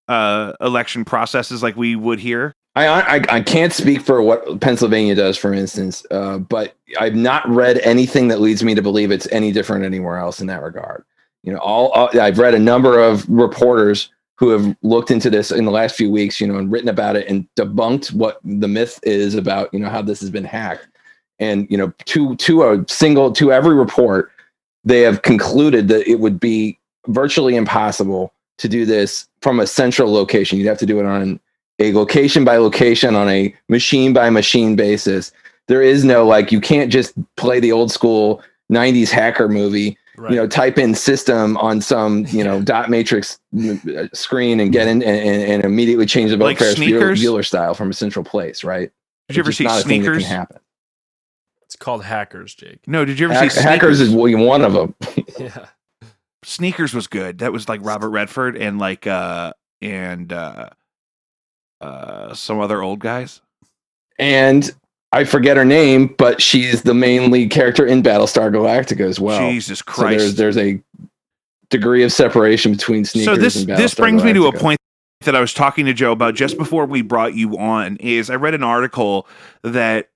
election processes like we would here? I can't speak for what Pennsylvania does, for instance, but I've not read anything that leads me to believe it's any different anywhere else in that regard. I've read a number of reporters who have looked into this in the last few weeks, and written about it and debunked what the myth is about, how this has been hacked. And, to every report, they have concluded that it would be virtually impossible to do this from a central location. You'd have to do it on a location by location, on a machine by machine basis. There is no, like, you can't just play the old school 90s hacker movie, Right. type in system on some, dot matrix screen and get in and immediately change the vote Like Ferris Sneakers? Bueller style from a central place, right? Did you ever It's see just not a thing that Sneakers? can happen. It's called Hackers, Jake. No, did you ever see Sneakers? Hackers is one of them. Yeah. Sneakers was good. That was like Robert Redford and some other old guys. And I forget her name, but she's the main lead character in Battlestar Galactica as well. Jesus Christ. So there's a degree of separation between Sneakers and Battlestar this brings me to a Galactica. point that I was talking to Joe about just before we brought you on. Is I read an article that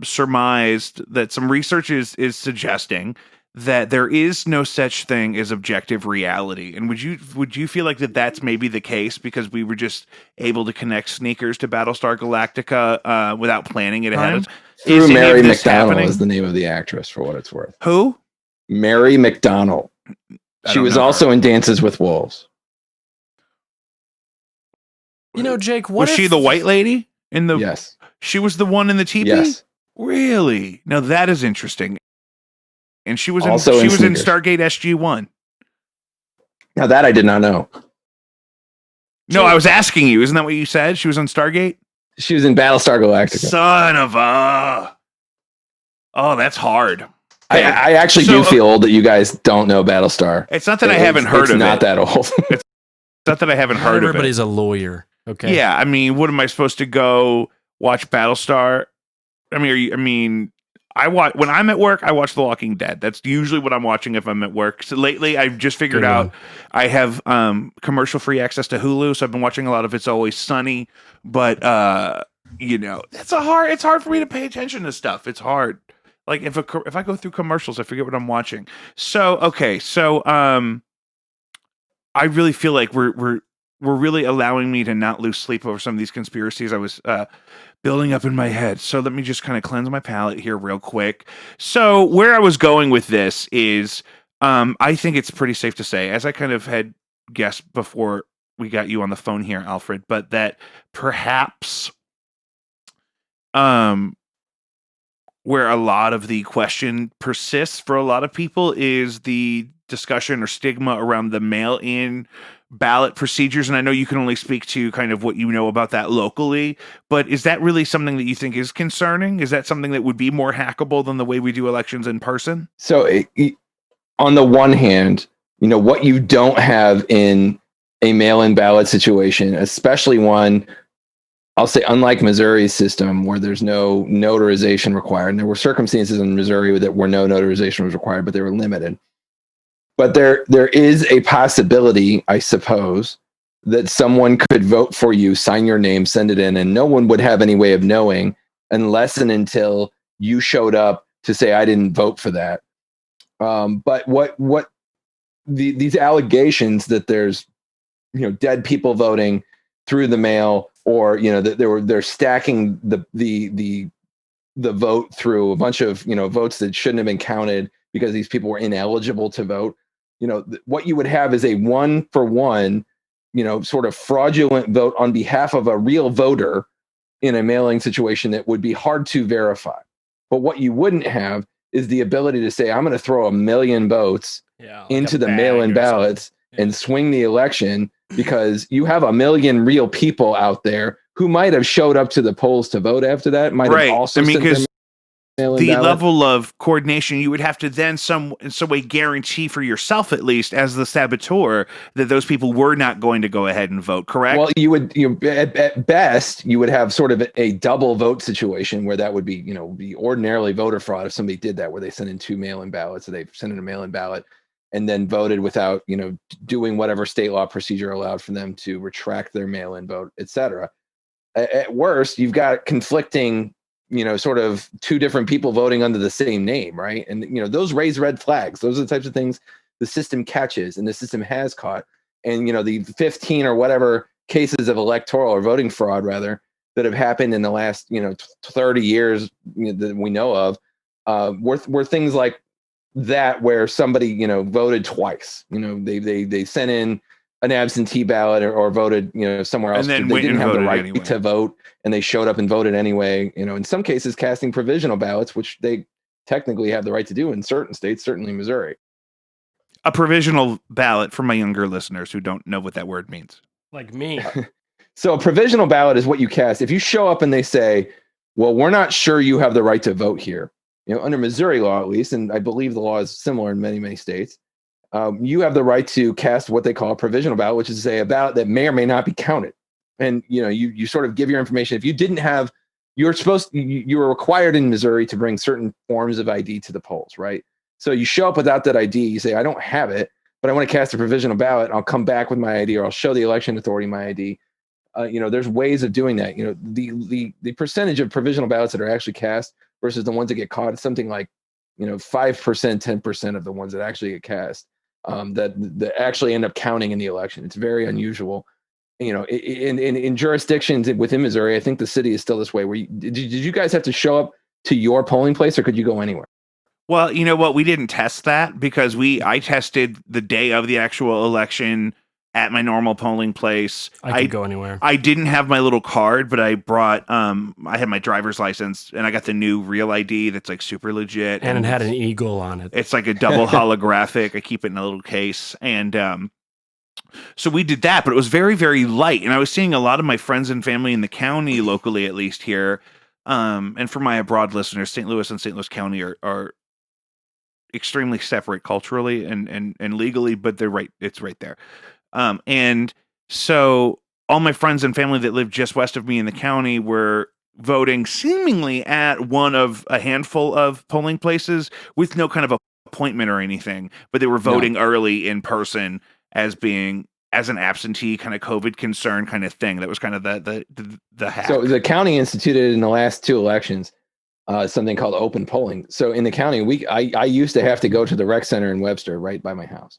surmised that some research is suggesting that there is no such thing as objective reality. And would you feel like that's maybe the case because we were just able to connect Sneakers to Battlestar Galactica without planning it ahead of time? Through Mary McDonnell is the name of the actress, for what it's worth. Who? Mary McDonnell. She was also in Dances with Wolves. Jake, Was she the white lady in the? Yes. She was the one in the TV. Yes. Really? Now that is interesting. And she was Also in in Stargate Sneakers. SG-1. Now that I did not know. No, I was asking you. Isn't that what you said? She was on Stargate? She was in Battlestar Galactica. Son of a... Oh, that's hard. I actually do feel old that you guys don't know Battlestar. It's not that I haven't heard of it. It's not that old. It's not that I haven't heard of it. Everybody's a lawyer. Okay. Yeah, I mean, what am I supposed to go watch Battlestar? I mean, I watch when I'm at work. I watch The Walking Dead. That's usually what I'm watching if I'm at work. So lately, I've just figured out I have commercial-free access to Hulu, so I've been watching a lot of It's Always Sunny. But it's hard for me to pay attention to stuff. It's hard. Like if I go through commercials, I forget what I'm watching. So I really feel like we're really allowing me to not lose sleep over some of these conspiracies I was building up in my head. So let me just kind of cleanse my palate here real quick. So where I was going with this is I think it's pretty safe to say, as I kind of had guessed before we got you on the phone here, Alfred, but that perhaps where a lot of the question persists for a lot of people is the discussion or stigma around the mail-in ballot procedures. And I know you can only speak to kind of what you know about that locally, but is that really something that you think is concerning? Is that something that would be more hackable than the way we do elections in person? So on the one hand, what you don't have in a mail-in ballot situation, especially one, I'll say, unlike Missouri's system where there's no notarization required, and there were circumstances in Missouri where no notarization was required, but they were limited. But there is a possibility, I suppose, that someone could vote for you, sign your name, send it in, and no one would have any way of knowing unless and until you showed up to say, I didn't vote for that. But these allegations that there's dead people voting through the mail, or that they're stacking the vote through a bunch of votes that shouldn't have been counted because these people were ineligible to vote. What you would have is a 1-for-1, sort of fraudulent vote on behalf of a real voter in a mailing situation that would be hard to verify. But what you wouldn't have is the ability to say, I'm going to throw 1 million votes into the mail-in ballots and swing the election, because you have 1 million real people out there who might have showed up to the polls to vote after that. Might have also sent their mail-in the ballot. level of coordination you would have to then in some way guarantee for yourself, at least as the saboteur, that those people were not going to go ahead and vote. Correct? Well, at best you would have sort of a double vote situation where that would be be ordinarily voter fraud if somebody did that, where they sent in 2 mail-in ballots, or they sent in a mail-in ballot and then voted without doing whatever state law procedure allowed for them to retract their mail-in vote, etc. At worst, you've got conflicting sort of 2 different people voting under the same name, right? And those raise red flags. Those are the types of things the system catches, and the system has caught. And the 15 or whatever cases of electoral or voting fraud, rather, that have happened in the last 30 years that we know of, were things like that, where somebody voted twice. They sent in an absentee ballot or voted, somewhere else. And then They went didn't and have the voted right anyway. to vote, and they showed up and voted anyway. In some cases, casting provisional ballots, which they technically have the right to do in certain states, certainly Missouri. A provisional ballot for my younger listeners who don't know what that word means. Like me. So a provisional ballot is what you cast. If you show up and they say, well, we're not sure you have the right to vote here, under Missouri law, at least, and I believe the law is similar in many, many states, you have the right to cast what they call a provisional ballot, which is to say a ballot that may or may not be counted. And, you sort of give your information. If you didn't have, you were required in Missouri to bring certain forms of ID to the polls, right? So you show up without that ID, you say, I don't have it, but I want to cast a provisional ballot. I'll come back with my ID, or I'll show the election authority my ID. There's ways of doing that. The percentage of provisional ballots that are actually cast versus the ones that get caught is something like, 5%, 10% of the ones that actually get cast that actually end up counting in the election. It's very unusual. In jurisdictions within Missouri, I think the city is still this way. Did you guys have to show up to your polling place, or could you go anywhere? Well, you know what? We didn't test that because I tested the day of the actual election at my normal polling place. I could go anywhere. I didn't have my little card, but I brought I had my driver's license, and I got the new Real ID that's like super legit. And it had an eagle on it. It's like a double holographic. I keep it in a little case. And so we did that, but it was very, very light. And I was seeing a lot of my friends and family in the county, locally at least here. And for my abroad listeners, St. Louis and St. Louis County are extremely separate culturally and legally, but they're right. It's right there. And so all my friends and family that live just west of me in the county were voting seemingly at one of a handful of polling places with no kind of appointment or anything, but they were voting early in person as an absentee kind of COVID concern kind of thing. That was kind of the hack. So the county instituted in the last two elections something called open polling. So in the county, I used to have to go to the rec center in Webster right by my house.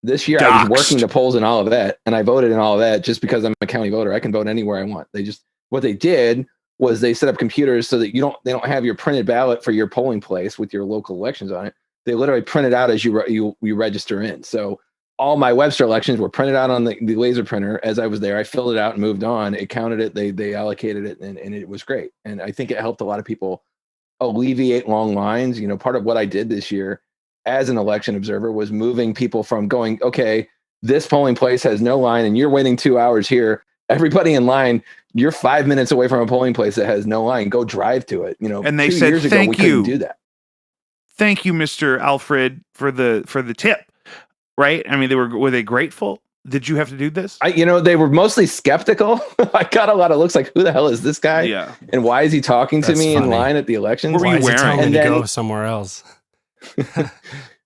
This year I was working the polls in Olivet, and I voted in Olivet just because I'm a county voter. I can vote anywhere I want. What they did was they set up computers so that they don't have your printed ballot for your polling place with your local elections on it. They literally print it out as you register in. So all my Webster elections were printed out on the laser printer as I was there. I filled it out and moved on. It counted it. They allocated it, and it was great. And I think it helped a lot of people alleviate long lines. Part of what I did this year as an election observer was moving people from going, okay, this polling place has no line and you're waiting 2 hours here. Everybody in line, you're 5 minutes away from a polling place that has no line. Go drive to it. And they 2 said, years ago, we couldn't do that. Thank you, Mr. Alfred, for the tip. Right? I mean, were they grateful? Did you have to do this? They were mostly skeptical. I got a lot of looks like, who the hell is this guy? Yeah. And why is he talking to me funny. in line at the elections? What were you Why is he wearing? telling me And to then- go somewhere else?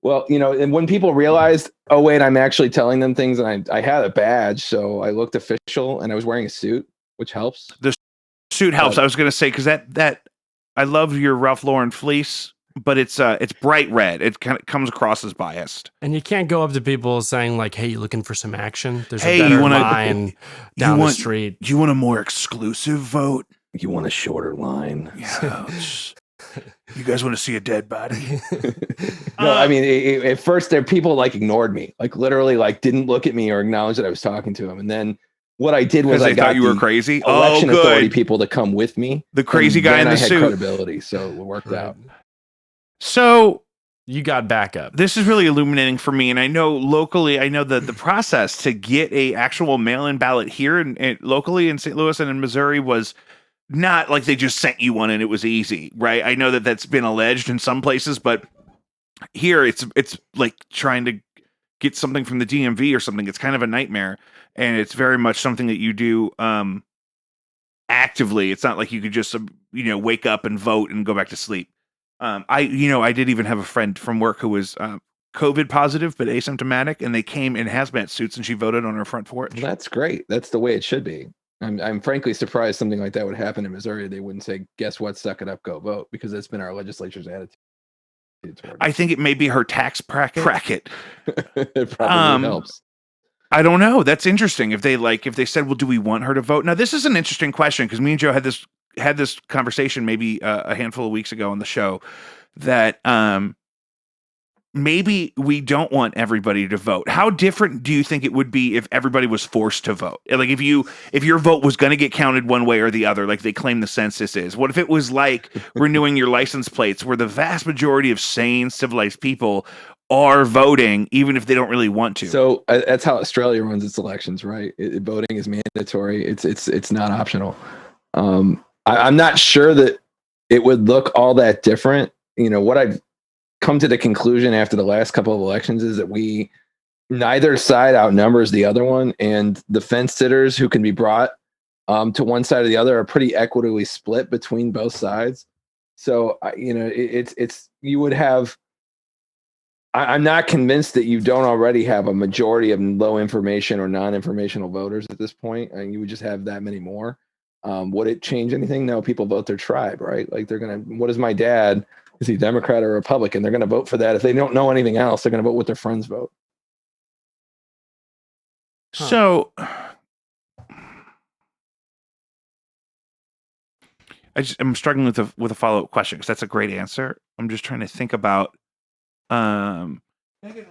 Well, and when people realized, oh, wait, I'm actually telling them things, and I had a badge, so I looked official, and I was wearing a suit, which helps. The suit helps. I was going to say, because that I love your Ralph Lauren fleece, but it's bright red. It kind of comes across as biased. And you can't go up to people saying like, "Hey, you looking for some action? There's Hey, a better you wanna- line down the street." Do you want a more exclusive vote? You want a shorter line? Yeah. You guys want to see a dead body? No, I mean, at first, people ignored me, literally, didn't look at me or acknowledge that I was talking to them. And then what I did was Because I they got thought you were the crazy. election authority Good. people to come with me. The crazy and guy in then the I had suit. credibility, so it worked out. So You got backup. this is really illuminating for me, and I know locally, the process to get a actual mail-in ballot here and locally in St. Louis and in Missouri was not like they just sent you one and it was easy, right? I know that that's been alleged in some places, but here it's like trying to get something from the DMV or something. It's kind of a nightmare, and it's very much something that you do actively. It's not like you could just wake up and vote and go back to sleep. I did even have a friend from work who was COVID positive but asymptomatic, and they came in hazmat suits, and she voted on her front porch. Well, that's great. That's the way it should be. I'm frankly surprised something like that would happen in Missouri. They wouldn't say, "Guess what? Suck it up, go vote," because that's been our legislature's attitude. I think it may be her tax bracket. It probably helps. I don't know. That's interesting. If they said, "Well, do we want her to vote?" Now, this is an interesting question because me and Joe had this conversation maybe a handful of weeks ago on the show that maybe we don't want everybody to vote. How different do you think it would be if everybody was forced to vote? Like if your vote was going to get counted one way or the other, like they claim the census is. What if it was like renewing your license plates, where the vast majority of sane, civilized people are voting, even if they don't really want to? So that's how Australia runs its elections, right? Voting is mandatory. It's not optional. I'm not sure that it would look all that different. What I've come to the conclusion after the last couple of elections is that neither side outnumbers the other one, and the fence sitters who can be brought to one side or the other are pretty equitably split between both sides. So you would have. I'm not convinced that you don't already have a majority of low information or non-informational voters at this point, and you would just have that many more. Would it change anything? No, people vote their tribe, right? Like what is my dad? Is he Democrat or Republican? They're going to vote for that. If they don't know anything else, they're going to vote what their friends vote. So I'm struggling with a follow-up question, because that's a great answer. I'm just trying to think about. Yeah. I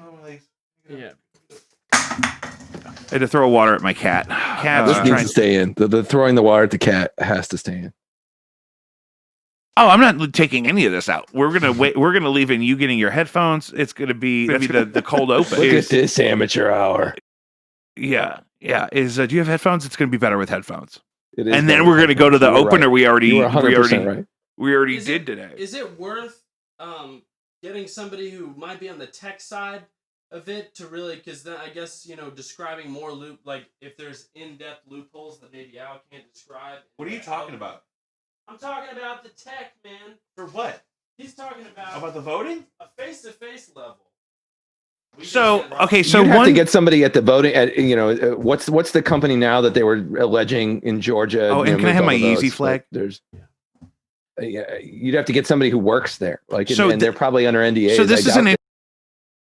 had to throw water at my cat. This needs to stay in. The throwing the water at the cat has to stay in. Oh, I'm not taking any of this out. We're gonna wait. We're gonna leave in you getting your headphones. It's gonna be the cold open. Look at this amateur hour. Yeah. Do you have headphones? It's gonna be better with headphones. It is, and then we're gonna go to the opener. Right. We already 100% right. We already did today. Is it worth getting somebody who might be on the tech side of it to really, because then I guess, describing more like if there's in-depth loopholes that maybe Al can't describe. What are you talking about? I'm talking about the tech, man. For what? He's talking about the voting? A face-to-face level. So you have to get somebody at the voting. What's the company now that they were alleging in Georgia? Oh, and can I have my Easy flag? You'd have to get somebody who works there, and they're probably under NDA. So this is an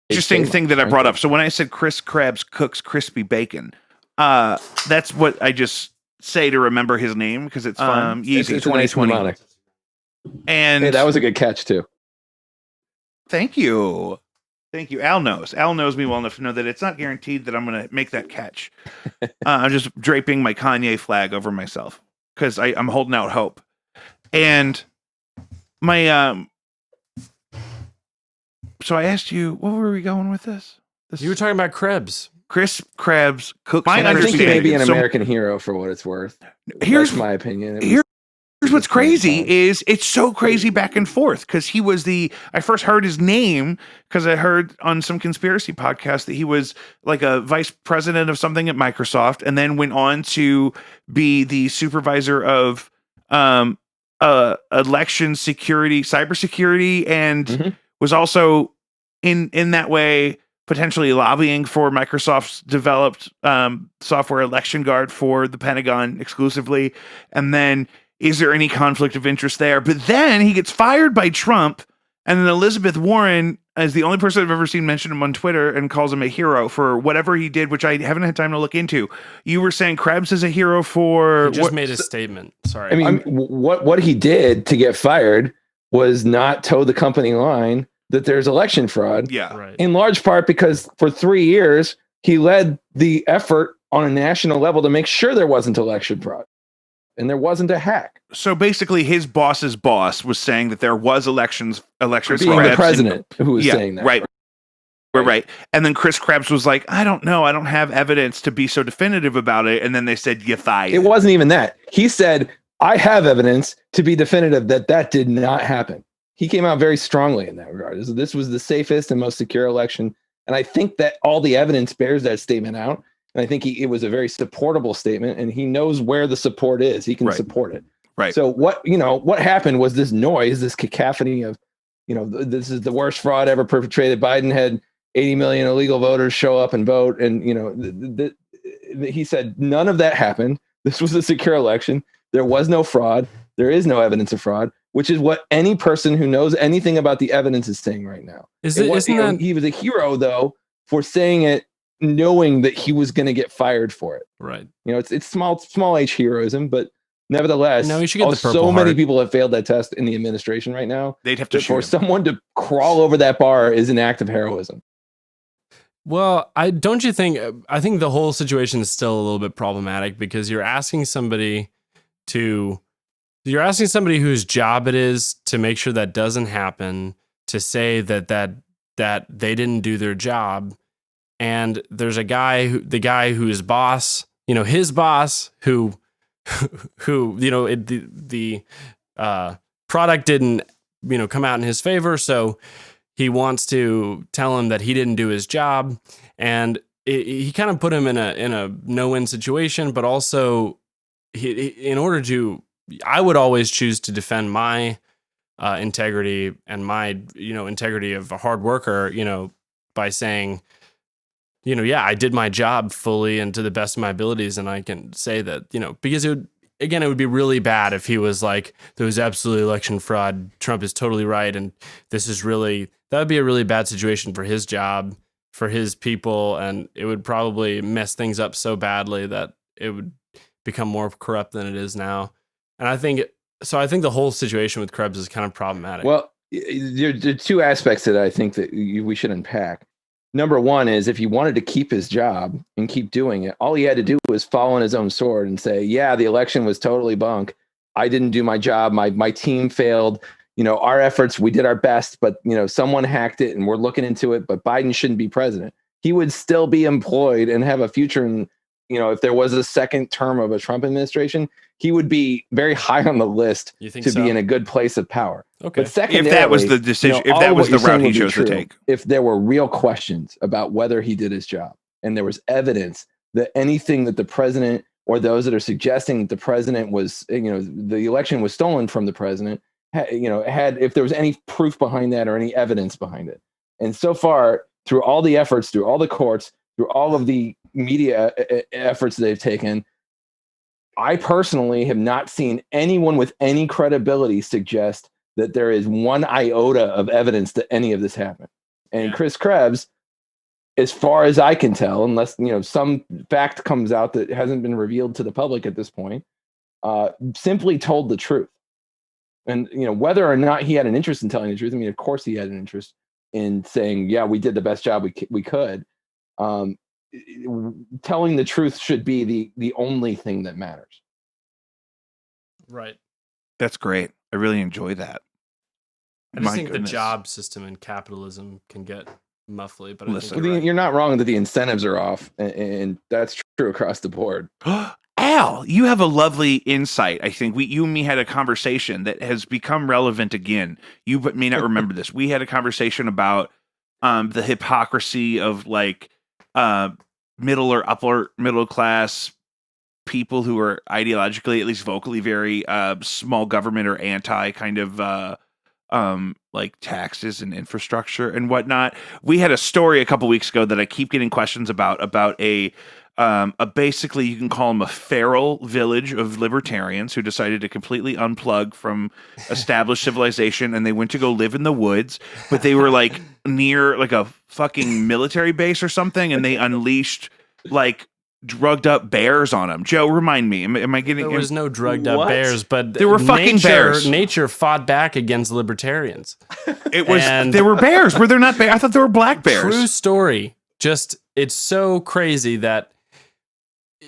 interesting thing that I brought up. So when I said Chris Krebs cooks crispy bacon, that's what I just say to remember his name, because it's fun. Easy, it's 2020. And hey, that was a good catch too. Thank you. Al knows me well enough to know that it's not guaranteed that I'm going to make that catch. I'm just draping my Kanye flag over myself because I'm holding out hope. And my so I asked you, what were we going with this? You were talking about Krebs. Chris Krebs cooks. I think he may be an American hero for what it's worth. That's my opinion. Here's what's crazy is it's so crazy back and forth, because he was I first heard his name because I heard on some conspiracy podcast that he was like a vice president of something at Microsoft, and then went on to be the supervisor of election security, cybersecurity, and was also in that way potentially lobbying for Microsoft's developed software Election Guard for the Pentagon exclusively. And then, is there any conflict of interest there? But then he gets fired by Trump, and then Elizabeth Warren is the only person I've ever seen mention him on Twitter and calls him a hero for whatever he did, which I haven't had time to look into. You were saying Krebs is a hero for... He just made a statement. Sorry. I mean, what he did to get fired was not toe the company line that there's election fraud. Yeah. Right. In large part because for 3 years, he led the effort on a national level to make sure there wasn't election fraud. And there wasn't a hack. So basically, his boss's boss was saying that there was election fraud. Being the president who was saying that. Right. Right. And then Chris Krebs was like, I don't know. I don't have evidence to be so definitive about it. And then they said, you fired. It wasn't even that. He said, I have evidence to be definitive that did not happen. He came out very strongly in that regard. This was the safest and most secure election. And I think that all the evidence bears that statement out. And I think it was a very supportable statement, and he knows where the support is. He can support it. Right. So what happened was this noise, this cacophony of, this is the worst fraud ever perpetrated. Biden had 80 million illegal voters show up and vote. And, he said none of that happened. This was a secure election. There was no fraud. There is no evidence of fraud, which is what any person who knows anything about the evidence is saying right now. He was a hero, though, for saying it, knowing that he was going to get fired for it. Right. It's small H heroism, but Nevertheless, No, you should get the Purple so many Heart. people have failed that test in the administration right now. They'd have to that for shoot him. someone to crawl over that bar is an act of heroism. Well, I think the whole situation is still a little bit problematic because you're asking somebody whose job it is to make sure that doesn't happen, to say that they didn't do their job. And there's the guy whose boss, his boss who the product didn't, come out in his favor. So he wants to tell him that he didn't do his job, and he kind of put him in a no-win situation. But also, I would always choose to defend my integrity and my integrity of a hard worker, by saying, I did my job fully and to the best of my abilities, and I can say that, because it would be really bad if he was like, there was absolutely election fraud, Trump is totally right, and that would be a really bad situation for his job, for his people, and it would probably mess things up so badly that it would become more corrupt than it is now. And I think the whole situation with Krebs is kind of problematic. Well, there are two aspects that I think that we should unpack. Number one is, if he wanted to keep his job and keep doing it, all he had to do was fall on his own sword and say, yeah, the election was totally bunk. I didn't do my job. My team failed. Our efforts, we did our best, but someone hacked it and we're looking into it, but Biden shouldn't be president. He would still be employed and have a future in, if there was a second term of a Trump administration, he would be very high on the list to be in a good place of power. Okay. But secondarily, if that was the decision, if that was the route he chose to take, if there were real questions about whether he did his job and there was evidence that anything that the president or those that are suggesting that the president was, the election was stolen from the president, if there was any proof behind that or any evidence behind it. And so far, through all the efforts, through all the courts, through all of the media efforts they've taken, I personally have not seen anyone with any credibility suggest that there is one iota of evidence that any of this happened. And Chris Krebs, as far as I can tell, unless some fact comes out that hasn't been revealed to the public at this point, simply told the truth. And whether or not he had an interest in telling the truth, I mean, of course he had an interest in saying, yeah, we did the best job we could. Telling the truth should be the only thing that matters. Right. That's great. I really enjoy that. I just think the job system in capitalism can get muffly, but you're not wrong that the incentives are off, and that's true across the board. Al, you have a lovely insight. I think you and me had a conversation that has become relevant again. You may not remember this. We had a conversation about the hypocrisy of middle or upper middle class people who are ideologically, at least vocally, very small government or anti kind of taxes and infrastructure and whatnot. We had a story a couple weeks ago that I keep getting questions about a basically, you can call them a feral village of libertarians who decided to completely unplug from established civilization, and they went to go live in the woods, but they were near a fucking military base or something, and they unleashed drugged up bears on them. Joe, remind me, am I getting? There was no drugged up bears, but there were fucking bears. Nature fought back against libertarians. There were bears. Were there not bears? I thought there were black bears. True story. Just, it's so crazy that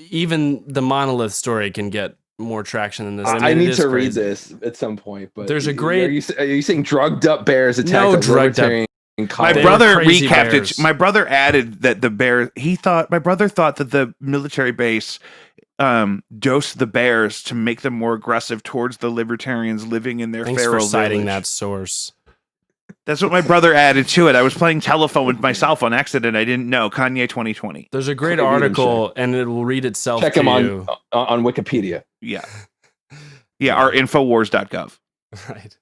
even the Monolith story can get more traction than this. I need to read this at some point. But there's a great. Are you saying drugged up bears attacked a libertarian? My brother recapped it. My brother added that the bear. My brother thought that the military base dosed the bears to make them more aggressive towards the libertarians living in their Thanks feral for citing village. that source. That's what my brother added to it. I was playing telephone with myself on accident. I didn't know. Kanye 2020. There's a great article, and it will read itself. Check him on Wikipedia. Yeah, our Infowars.gov. Right.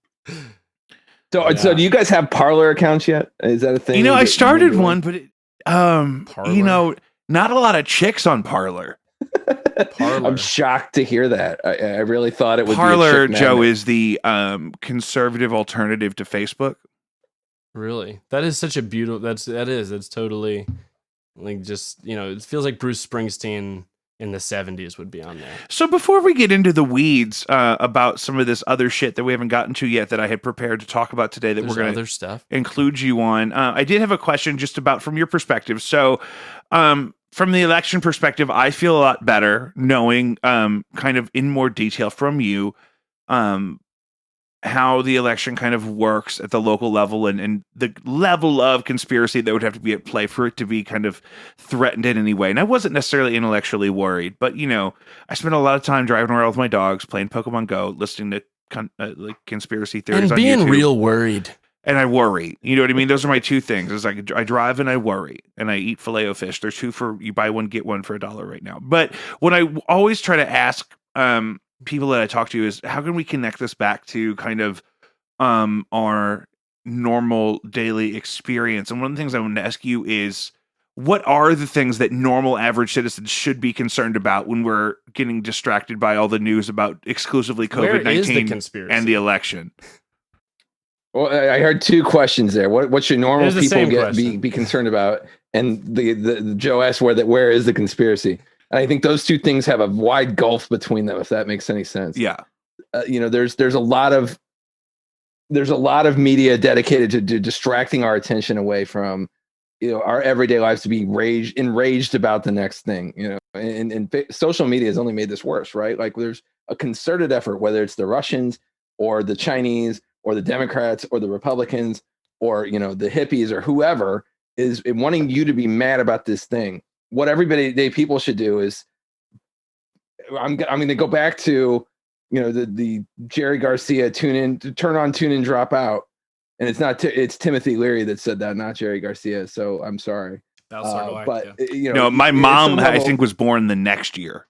So do you guys have Parler accounts yet? Is that a thing? I started one, but not a lot of chicks on Parler. I'm shocked to hear that. I really thought it would Parler, be Joe, is the conservative alternative to Facebook. Really? That is such a beautiful. That's totally just it feels like Bruce Springsteen in the 70s would be on there. So before we get into the weeds about some of this other shit that we haven't gotten to yet that I had prepared to talk about today that There's we're going other to stuff. include you on, I did have a question just about from your perspective. So from the election perspective, I feel a lot better knowing kind of in more detail from you how the election kind of works at the local level and the level of conspiracy that would have to be at play for it to be kind of threatened in any way. And I wasn't necessarily intellectually worried, but I spent a lot of time driving around with my dogs, playing Pokemon Go, listening to like conspiracy theories And on being YouTube. real worried. And I worry. You know what I mean? Those are my two things. It's like I drive and I worry, and I eat Filet-O-Fish. There's two for you buy one get one for $1 right now. But what I always try to ask people that I talk to is how can we connect this back to kind of our normal daily experience? And one of the things I want to ask you is what are the things that normal average citizens should be concerned about when we're getting distracted by all the news about exclusively Where is the COVID-19 conspiracy? and the election? Well, I heard two questions there. What should normal There's the people same question. be concerned about? And the Joe asked where is the conspiracy? And I think those two things have a wide gulf between them, if that makes any sense. Yeah. There's a lot of media dedicated to distracting our attention away from our everyday lives, to be enraged about the next thing. And social media has only made this worse, right? Like there's a concerted effort, whether it's the Russians or the Chinese or the Democrats or the Republicans or the hippies or whoever is wanting you to be mad about this thing. What people should do is, I'm going to go back to the Jerry Garcia turn on, tune in, drop out, and it's Timothy Leary that said that, not Jerry Garcia. So I'm sorry, but my mom I think was born the next year.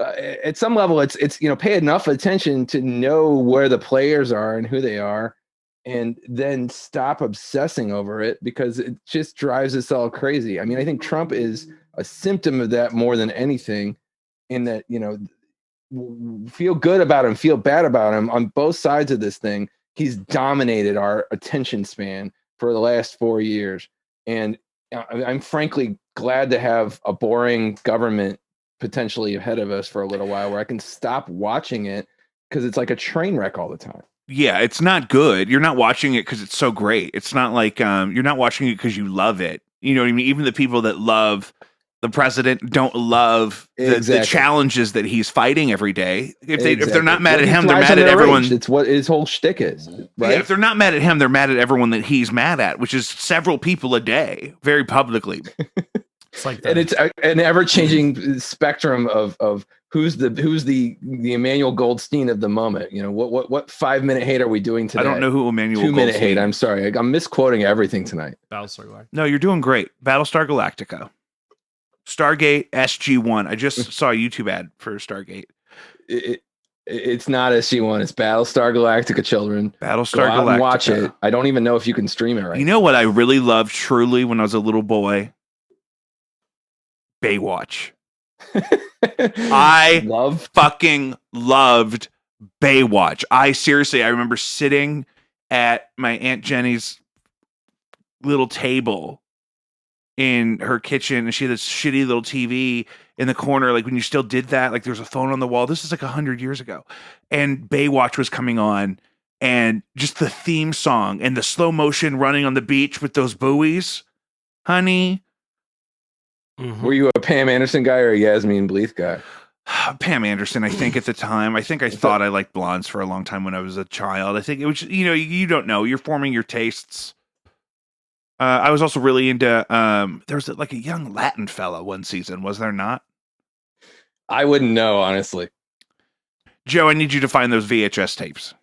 At some level, it's pay enough attention to know where the players are and who they are, and then stop obsessing over it, because it just drives us all crazy. I mean, I think Trump is a symptom of that more than anything, in that feel good about him, feel bad about him on both sides of this thing. He's dominated our attention span for the last 4 years, and I'm frankly glad to have a boring government potentially ahead of us for a little while, where I can stop watching it, because it's like a train wreck all the time. Yeah, it's not good. You're not watching it because it's so great. It's not like you're not watching it because you love it. You know what I mean? Even the people that love the president don't love the challenges that he's fighting every day. If they're not mad at him, they're mad at everyone. It's what his whole shtick is, right? Yeah, if they're not mad at him, they're mad at everyone that he's mad at, which is several people a day, very publicly. It's like and it's an ever-changing spectrum of who's the Emmanuel Goldstein of the moment. What 5-minute hate are we doing today? I don't know who Emmanuel 2-minute Goldstein hate. I'm sorry, I'm misquoting everything tonight. Battlestar Galactica. No, you're doing great. Battlestar Galactica, Stargate SG-1. I just saw a YouTube ad for Stargate. It's not SG-1. It's Battlestar Galactica, children. Battlestar Go out Galactica. and watch it. I don't even know if you can stream it right. You know what I really loved truly when I was a little boy? Baywatch. I fucking loved Baywatch. I remember sitting at my Aunt Jenny's little table in her kitchen, and she had this shitty little TV in the corner, like when you still did that, like there was a phone on the wall. This is like 100 years ago. And Baywatch was coming on, and just the theme song and the slow motion running on the beach with those buoys. Honey. Mm-hmm. Were you a Pam Anderson guy or a Yasmin Bleeth guy? Pam Anderson, I think, at the time. I think I thought I liked blondes for a long time when I was a child. I think it was, you don't know. You're forming your tastes. I was also really into, there was like a young Latin fella one season, was there not? I wouldn't know, honestly. Joe, I need you to find those VHS tapes.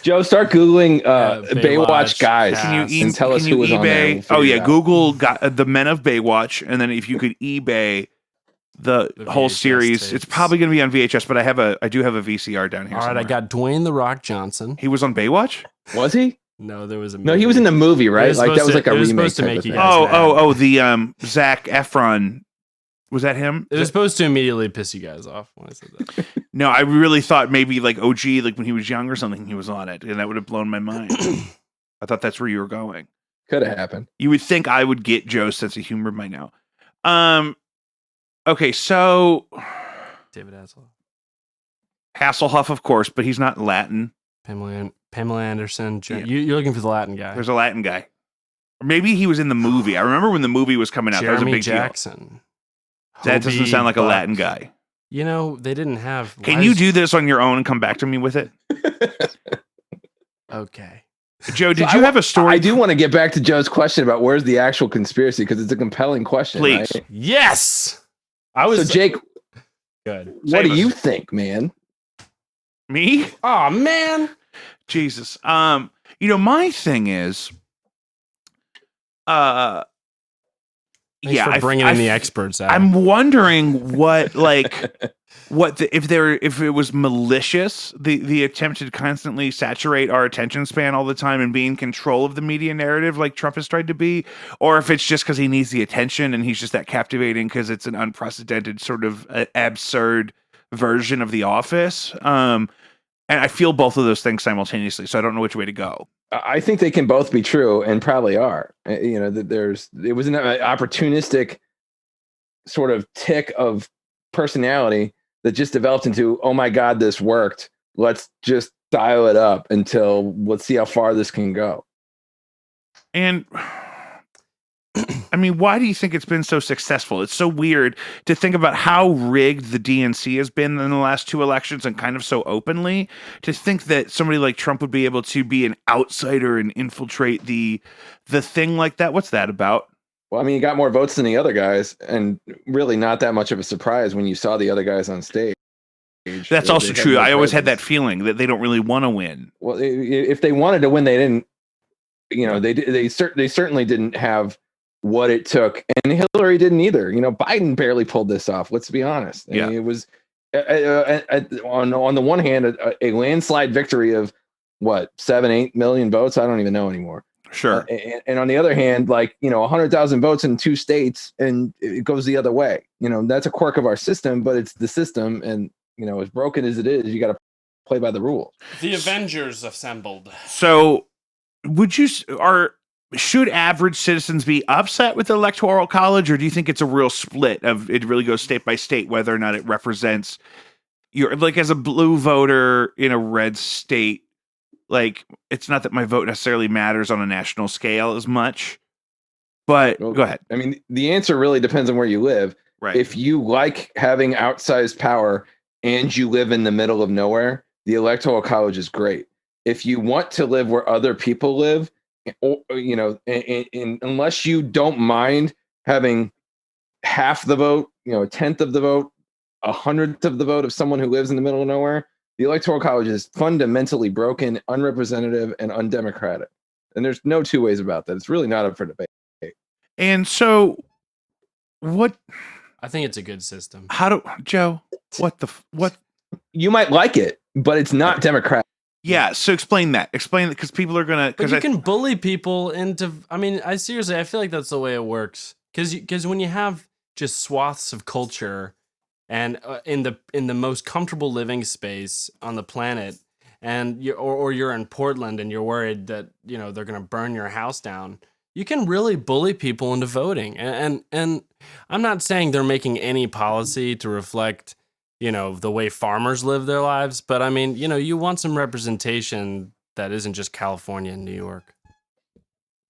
Joe, start Googling Baywatch guys. Can you tell us who was on there? Oh, yeah. Google the Men of Baywatch. And then if you could eBay the whole series, tapes. It's probably going to be on VHS, but I do have a VCR down here. All right, somewhere. I got Dwayne The Rock Johnson. He was on Baywatch? Was he? No, there was a movie. No, he was in the movie, right? Like that was like a remake. To make you guys the Zac Efron. Was that him? It was supposed to immediately piss you guys off when I said that. No, I really thought maybe like OG, like when he was young or something, he was on it, and that would have blown my mind. I thought that's where you were going. Could have happened. You would think I would get Joe's sense of humor by now. Okay, so David Hasselhoff. Hasselhoff, of course, but he's not Latin. Pamela Anderson. Yeah. You're looking for the Latin guy. There's a Latin guy. Or maybe he was in the movie. I remember when the movie was coming out. That was a Jeremy big Jackson. deal. That doesn't Hobie sound like a Buck. Latin guy. You know, they didn't have. Can you do this on your own and come back to me with it? Okay. Joe, did you have a story? I do want to get back to Joe's question about where's the actual conspiracy, because it's a compelling question. Please. Right? Yes. I was So, Jake, good. what do you think, man? Me? Oh man. Jesus. My thing is, Thanks for bringing in the experts. Adam. I'm wondering what, if it was malicious, the attempt to constantly saturate our attention span all the time and be in control of the media narrative like Trump has tried to be, or if it's just because he needs the attention and he's just that captivating because it's an unprecedented sort of absurd version of The Office. And I feel both of those things simultaneously, so I don't know which way to go. I think they can both be true and probably are. You know, it was an opportunistic sort of tick of personality that just developed into, oh my God, this worked. Let's just dial it up until let's see how far this can go. And I mean, why do you think it's been so successful? It's so weird to think about how rigged the DNC has been in the last two elections, and kind of so openly, to think that somebody like Trump would be able to be an outsider and infiltrate the thing like that. What's that about? Well, I mean, he got more votes than the other guys, and really not that much of a surprise when you saw the other guys on stage. That's also true. I always had that feeling that they don't really want to win. Well, if they wanted to win, they didn't. You know, they certainly didn't have what it took, and Hillary didn't either. You know, Biden barely pulled this off. Let's be honest. I mean, it was on the one hand a landslide victory of what, 7-8 million votes. I don't even know anymore. Sure. And on the other hand, 100,000 votes in 2 states, and it goes the other way. You know, that's a quirk of our system, but it's the system, and you know, as broken as it is, you got to play by the rules. The Avengers assembled. So, should average citizens be upset with the Electoral College, or do you think it's a real split of it really goes state by state whether or not it represents your, like, as a blue voter in a red state? Like, it's not that my vote necessarily matters on a national scale as much, but go ahead. I mean, the answer really depends on where you live. Right. If you like having outsized power and you live in the middle of nowhere, the Electoral College is great. If you want to live where other people live, or, you know, and unless you don't mind having half the vote, you know, a tenth of the vote, 100th of the vote of someone who lives in the middle of nowhere, the Electoral College is fundamentally broken, unrepresentative, and undemocratic. And there's no two ways about that. It's really not up for debate. And so, what? I think it's a good system. Joe? What? You might like it, but it's not democratic. Yeah, so explain that. Explain it, because people are gonna. But you can bully people into. I mean, I feel like that's the way it works. Because when you have just swaths of culture, and in the most comfortable living space on the planet, and you're in Portland and you're worried that they're gonna burn your house down, you can really bully people into voting. And I'm not saying they're making any policy to reflect the way farmers live their lives. But I mean, you want some representation that isn't just California and New York.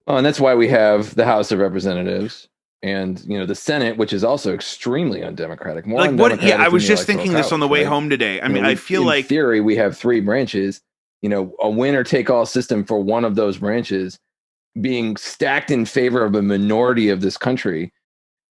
Oh, and that's why we have the House of Representatives and, the Senate, which is also extremely undemocratic. More undemocratic. Yeah, I was just thinking this on the way home today. I mean, I feel like in theory, we have 3 branches, a winner take all system for one of those branches being stacked in favor of a minority of this country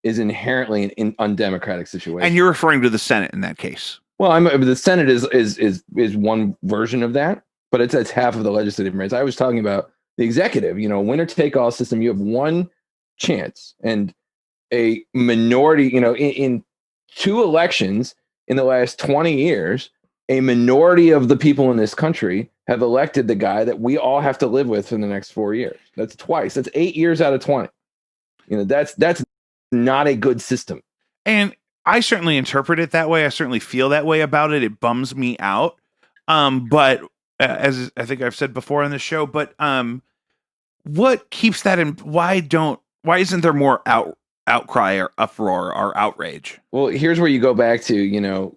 is inherently an undemocratic situation. And you're referring to the Senate in that case. Well, the Senate is one version of that, but it's half of the legislative branch. I was talking about the executive. Winner take all system. You have one chance, and a minority. In 2 elections in the last 20 years, a minority of the people in this country have elected the guy that we all have to live with for the next 4 years. That's twice. That's 8 years out of 20. That's not a good system. And I certainly interpret it that way. I certainly feel that way about it. It bums me out. But as I think I've said before on the show, but what keeps that in? Why isn't there more outcry or uproar or outrage. Well, here's where you go back to,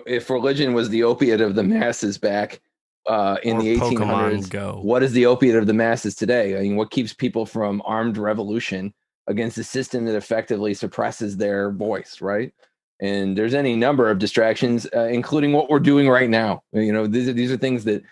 if religion was the opiate of the masses back in Or the Pokemon 1800s, Go. what is the opiate of the masses today? I mean, what keeps people from armed revolution against a system that effectively suppresses their voice, right? And there's any number of distractions, including what we're doing right now. These are things that,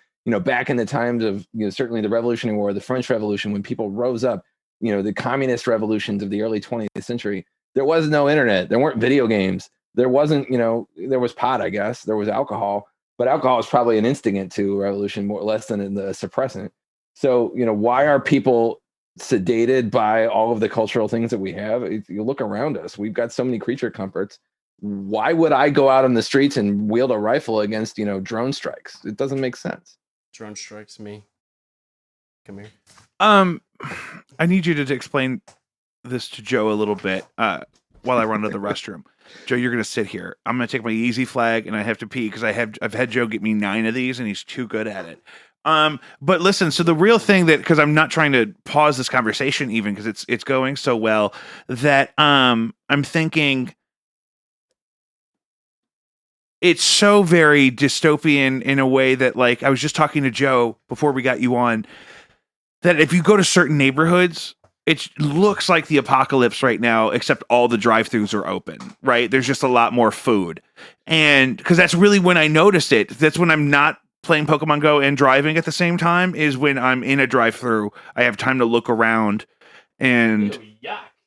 back in the times of, certainly the Revolutionary War, the French Revolution, when people rose up, the communist revolutions of the early 20th century, there was no internet. There weren't video games. There wasn't, there was pot, I guess. There was alcohol, but alcohol is probably an instigant to revolution more or less than the suppressant. So, why are people sedated by all of the cultural things that we have? If you look around us, we've got so many creature comforts. Why would I go out on the streets and wield a rifle against, drone strikes? It doesn't make sense. Drone strikes me. Come here. I need you to explain this to Joe a little bit while I run to the restroom. Joe, you're going to sit here. I'm going to take my easy flag, and I have to pee because I've had Joe get me 9 of these, and he's too good at it. But listen, so the real thing that, because I'm not trying to pause this conversation even because it's going so well, that I'm thinking it's so very dystopian in a way that, like, I was just talking to Joe before we got you on, that if you go to certain neighborhoods, it looks like the apocalypse right now, except all the drive-thrus are open, right? There's just a lot more food. And because that's really when I noticed it. That's when I'm not playing Pokemon Go and driving at the same time, is when I'm in a drive-thru. I have time to look around, and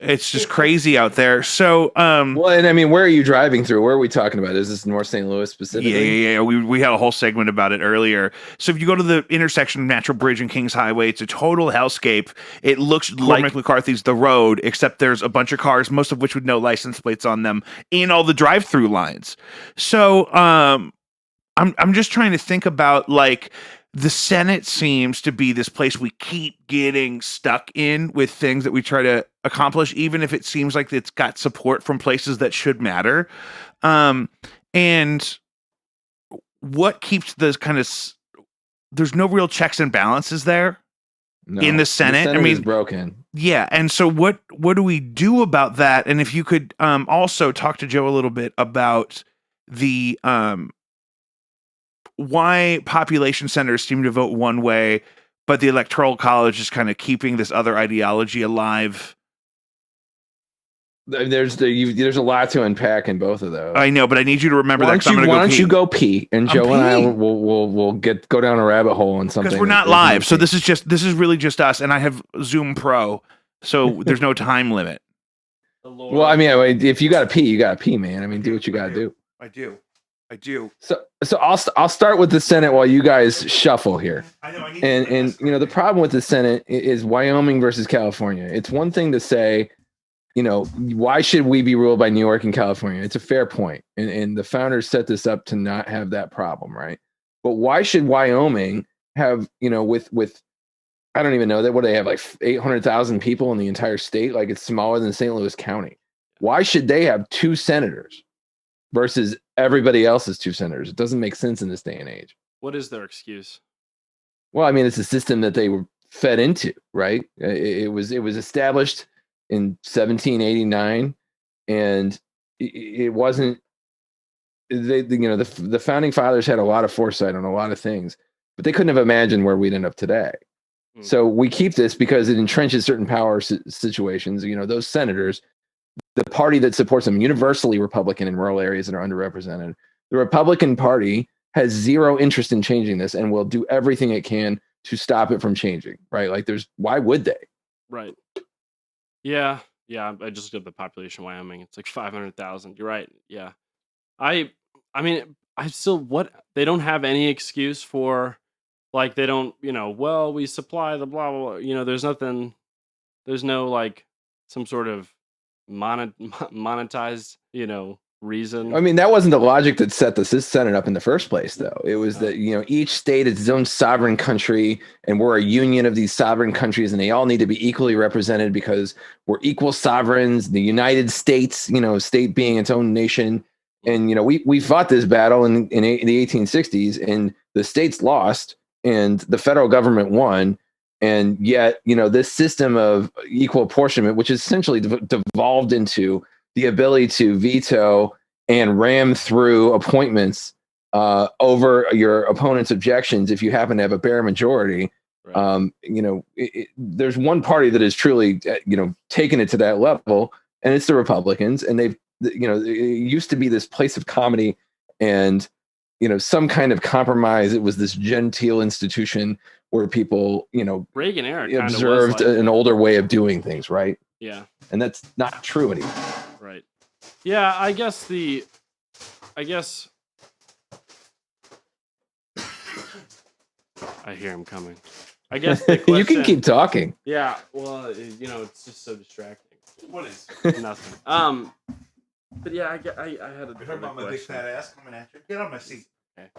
it's just crazy out there. So, well, and I mean, where are you driving through? Where are we talking about? Is this North St. Louis specifically? Yeah. We had a whole segment about it earlier. So if you go to the intersection of Natural Bridge and Kings Highway, it's a total hellscape. It looks like McCarthy's The Road, except there's a bunch of cars, most of which with no license plates on them, in all the drive-through lines. So, I'm just trying to think about, like, the Senate seems to be this place we keep getting stuck in with things that we try to accomplish, even if it seems like it's got support from places that should matter. And what keeps those kind of, there's no real checks and balances there in the Senate. The Senate is broken. Yeah. And so what do we do about that? And if you could also talk to Joe a little bit about the, why population centers seem to vote one way, but the Electoral College is kind of keeping this other ideology alive. There's a lot to unpack in both of those. I know, but I need you to remember that. Why don't you go pee, and Joe and I will go down a rabbit hole on something. Because we're not live, so this is really just us, and I have Zoom Pro, so there's no time limit. Well, I mean, if you got to pee, you got to pee, man. I mean, do what you got to do. I do. So I'll start with the Senate while you guys shuffle here. I know. And the problem with the Senate is Wyoming versus California. It's one thing to say, why should we be ruled by New York and California? It's a fair point. And the founders set this up to not have that problem, right? But why should Wyoming have, with I don't even know that, what do they have, like 800,000 people in the entire state? Like, it's smaller than St. Louis County. Why should they have 2 senators versus everybody else's 2 senators? It doesn't make sense in this day and age. What is their excuse? Well, I mean, it's a system that they were fed into, right? It was established in 1789, and it wasn't. The founding fathers had a lot of foresight on a lot of things, but they couldn't have imagined where we'd end up today. So we keep this because it entrenches certain power situations. Those senators, the party that supports them, universally Republican in rural areas that are underrepresented. The Republican Party has zero interest in changing this and will do everything it can to stop it from changing, right? Like, why would they? Right. Yeah. I just looked at the population of Wyoming. It's like 500,000. You're right. Yeah. I mean, I still, they don't have any excuse for, like, they don't, well, we supply the blah, blah, blah. There's no, like, some sort of monetized, reason. I mean, that wasn't the logic that set the Senate up in the first place, though. It was that, each state is its own sovereign country, and we're a union of these sovereign countries, and they all need to be equally represented because we're equal sovereigns. The United States, state being its own nation. And, we fought this battle in the 1860s, and the states lost and the federal government won. And yet, this system of equal apportionment, which is essentially devolved into the ability to veto and ram through appointments over your opponent's objections if you happen to have a bare majority. Right. There's one party that is truly, taken it to that level, and it's the Republicans. And they've, it used to be this place of comedy and, some kind of compromise. It was this genteel institution where people, Reagan era observed an older way of doing things, right? Yeah. And that's not true anymore. Right. Yeah, I guess I hear him coming. I guess the question, you can keep talking. Yeah, well, it's just so distracting. What is? Nothing. But yeah, I had a You're talking about my big fat ass coming at you. Get on my seat. Okay.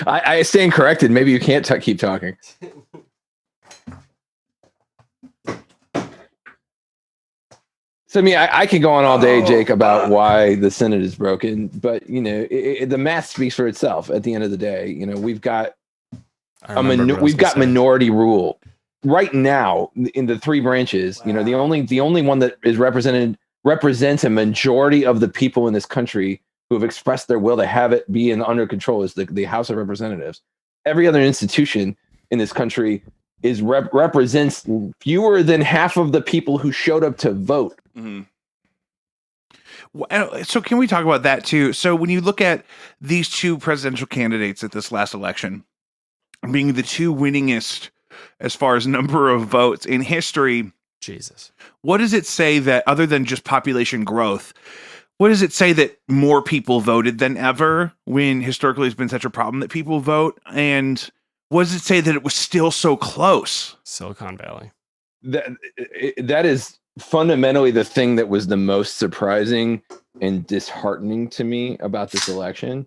I stand corrected. Maybe you can't keep talking. So, I could go on all day, Jake, about why the Senate is broken, but the math speaks for itself. At the end of the day, we've got minority rule right now in the three branches. Wow. The only one that is represents a majority of the people in this country who have expressed their will to have it be under control is the House of Representatives. Every other institution in this country represents fewer than half of the people who showed up to vote. Mm-hmm. So can we talk about that too? So when you look at these two presidential candidates at this last election being the two winningest as far as number of votes in history, Jesus, what does it say that other than just population growth, what does it say that more people voted than ever when historically it's been such a problem that people vote? And what does it say that it was still so close? Silicon Valley. That is fundamentally the thing that was the most surprising and disheartening to me about this election.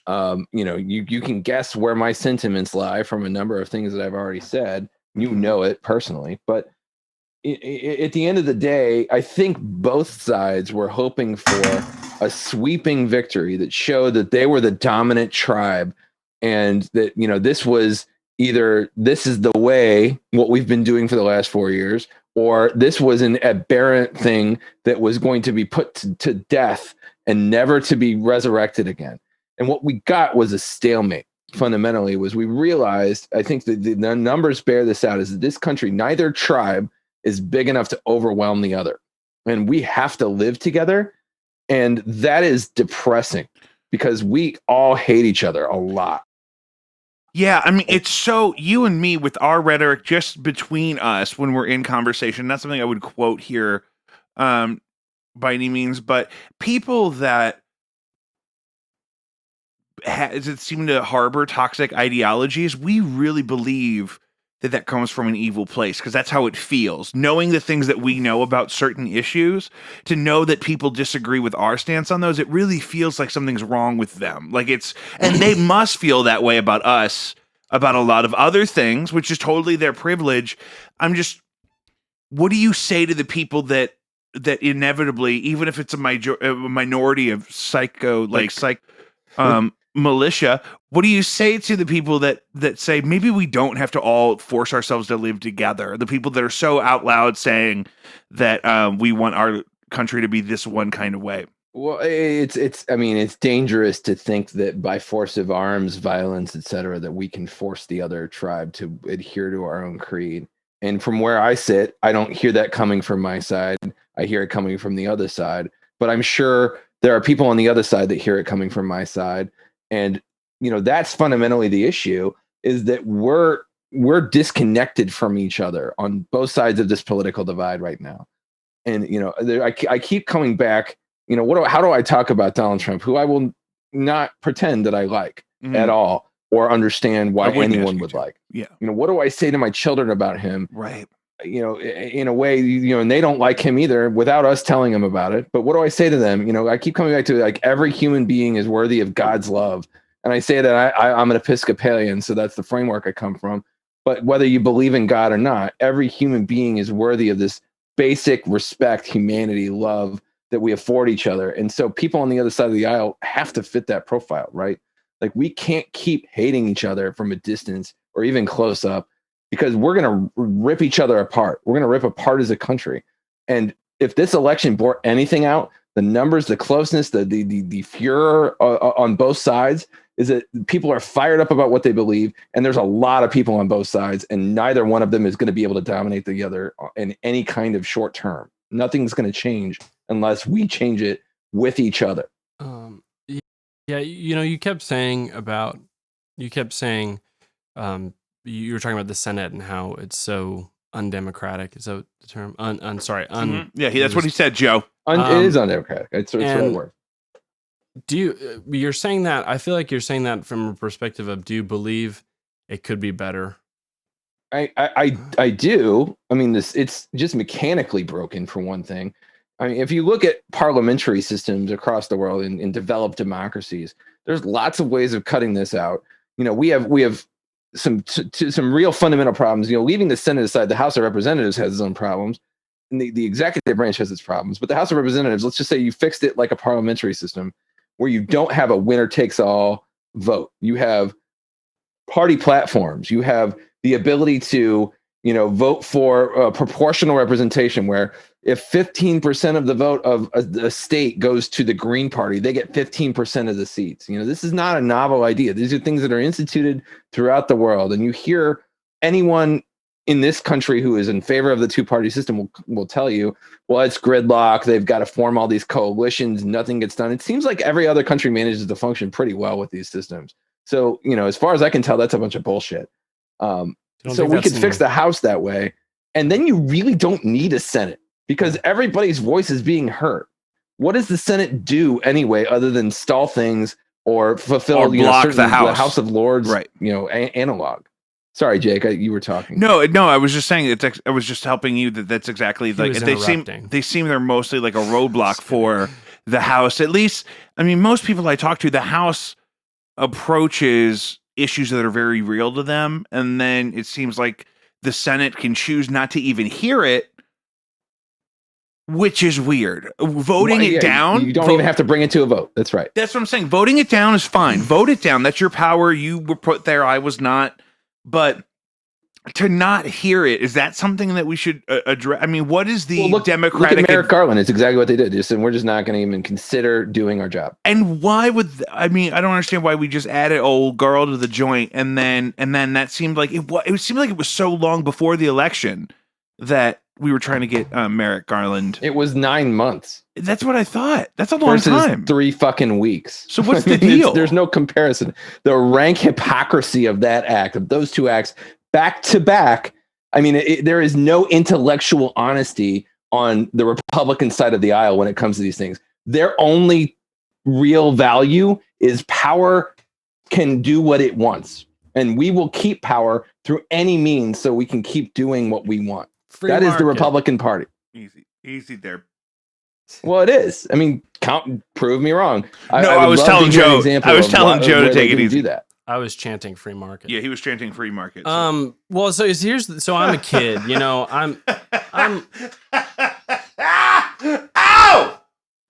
You can guess where my sentiments lie from a number of things that I've already said. You know it personally, but at the end of the day, I think both sides were hoping for a sweeping victory that showed that they were the dominant tribe, and that this was either this is the way, what we've been doing for the last 4 years, or this was an aberrant thing that was going to be put to death and never to be resurrected again. And what we got was a stalemate. Fundamentally, was we realized, I think that the numbers bear this out, is that this country, neither tribe is big enough to overwhelm the other. And we have to live together. And that is depressing because we all hate each other a lot. Yeah, it's so you and me with our rhetoric just between us when we're in conversation. Not something I would quote here by any means, but people that seem to harbor toxic ideologies, we really believe that comes from an evil place, because that's how it feels. Knowing the things that we know about certain issues, to know that people disagree with our stance on those, it really feels like something's wrong with them. And they must feel that way about us, about a lot of other things, which is totally their privilege. What do you say to the people that inevitably, even if it's a minority of militia, what do you say to the people that say maybe we don't have to all force ourselves to live together? The people that are so out loud saying that we want our country to be this one kind of way. Well, it's dangerous to think that by force of arms, violence, etc., that we can force the other tribe to adhere to our own creed. And from where I sit, I don't hear that coming from my side. I hear it coming from the other side. But I'm sure there are people on the other side that hear it coming from my side. And, that's fundamentally the issue, is that we're disconnected from each other on both sides of this political divide right now. And, I keep coming back, how do I talk about Donald Trump, who I will not pretend that I like at all or understand why anyone would like? Yeah. What do I say to my children about him? Right. In a way, and they don't like him either without us telling them about it. But what do I say to them? I keep coming back to every human being is worthy of God's love. And I say that I'm an Episcopalian, so that's the framework I come from. But whether you believe in God or not, every human being is worthy of this basic respect, humanity, love that we afford each other. And so people on the other side of the aisle have to fit that profile, right? We can't keep hating each other from a distance or even close up. because we're going to rip each other apart. We're going to rip apart as a country. And if this election bore anything out, the numbers, the closeness, the furor on both sides is that people are fired up about what they believe. And there's a lot of people on both sides, and neither one of them is going to be able to dominate the other in any kind of short term. Nothing's going to change unless we change it with each other. Yeah, you kept saying, you were talking about the Senate and how it's so undemocratic. Is that the term? Yeah, that's what he said, Joe. It is undemocratic. It's the right word. You're saying that, I feel like you're saying that from a perspective of, do you believe it could be better? I do. I mean, it's just mechanically broken, for one thing. I mean, if you look at parliamentary systems across the world in developed democracies, there's lots of ways of cutting this out. We have some real fundamental problems. Leaving the Senate aside, the House of Representatives has its own problems, and the executive branch has its problems. But the House of Representatives, let's just say you fixed it like a parliamentary system, where you don't have a winner takes all vote. You have party platforms. You have the ability to vote for proportional representation, where if 15% of the vote of a state goes to the Green Party, they get 15% of the seats. This is not a novel idea. These are things that are instituted throughout the world. And you hear anyone in this country who is in favor of the two-party system will tell you, well, it's gridlock. They've got to form all these coalitions. Nothing gets done. It seems like every other country manages to function pretty well with these systems. So, as far as I can tell, that's a bunch of bullshit. So we could fix the House that way. And then you really don't need a Senate, because everybody's voice is being heard. What does the Senate do anyway, other than stall things or fulfill or block the House of Lords, right? Analog. Sorry, Jake, you were talking. No, I was just saying I was just helping you. That's exactly like they seem they're mostly like a roadblock for the House. At least, I mean, most people I talk to, the House approaches issues that are very real to them, and then it seems like the Senate can choose not to even hear it, which is weird. Voting it down, you don't even have to bring it to a vote. That's right. That's what I'm saying. Voting it down is fine. Vote it down. That's your power. You were put there. I was not. But to not hear it, is that something that we should address? I mean, what is the Democratic? Look at Merrick Garland. It's exactly what they did. They said, we're just not going to even consider doing our job. And why would I don't understand why we just added old girl to the joint, and then that seemed like it seemed like it was so long before the election that we were trying to get Merrick Garland. It was 9 months. That's what I thought. That's a long time. 3 fucking weeks. So what's the deal? There's no comparison. The rank hypocrisy of that act, of those two acts, back to back. I mean, there is no intellectual honesty on the Republican side of the aisle when it comes to these things. Their only real value is power can do what it wants. And we will keep power through any means so we can keep doing what we want. That is the Republican Party. Easy there. Well, it is. I mean, prove me wrong. I was telling Joe. I was telling Joe to take it easy. Do that. I was chanting free market. Yeah, he was chanting free market. So. Well, so I'm a kid. I'm. Ow!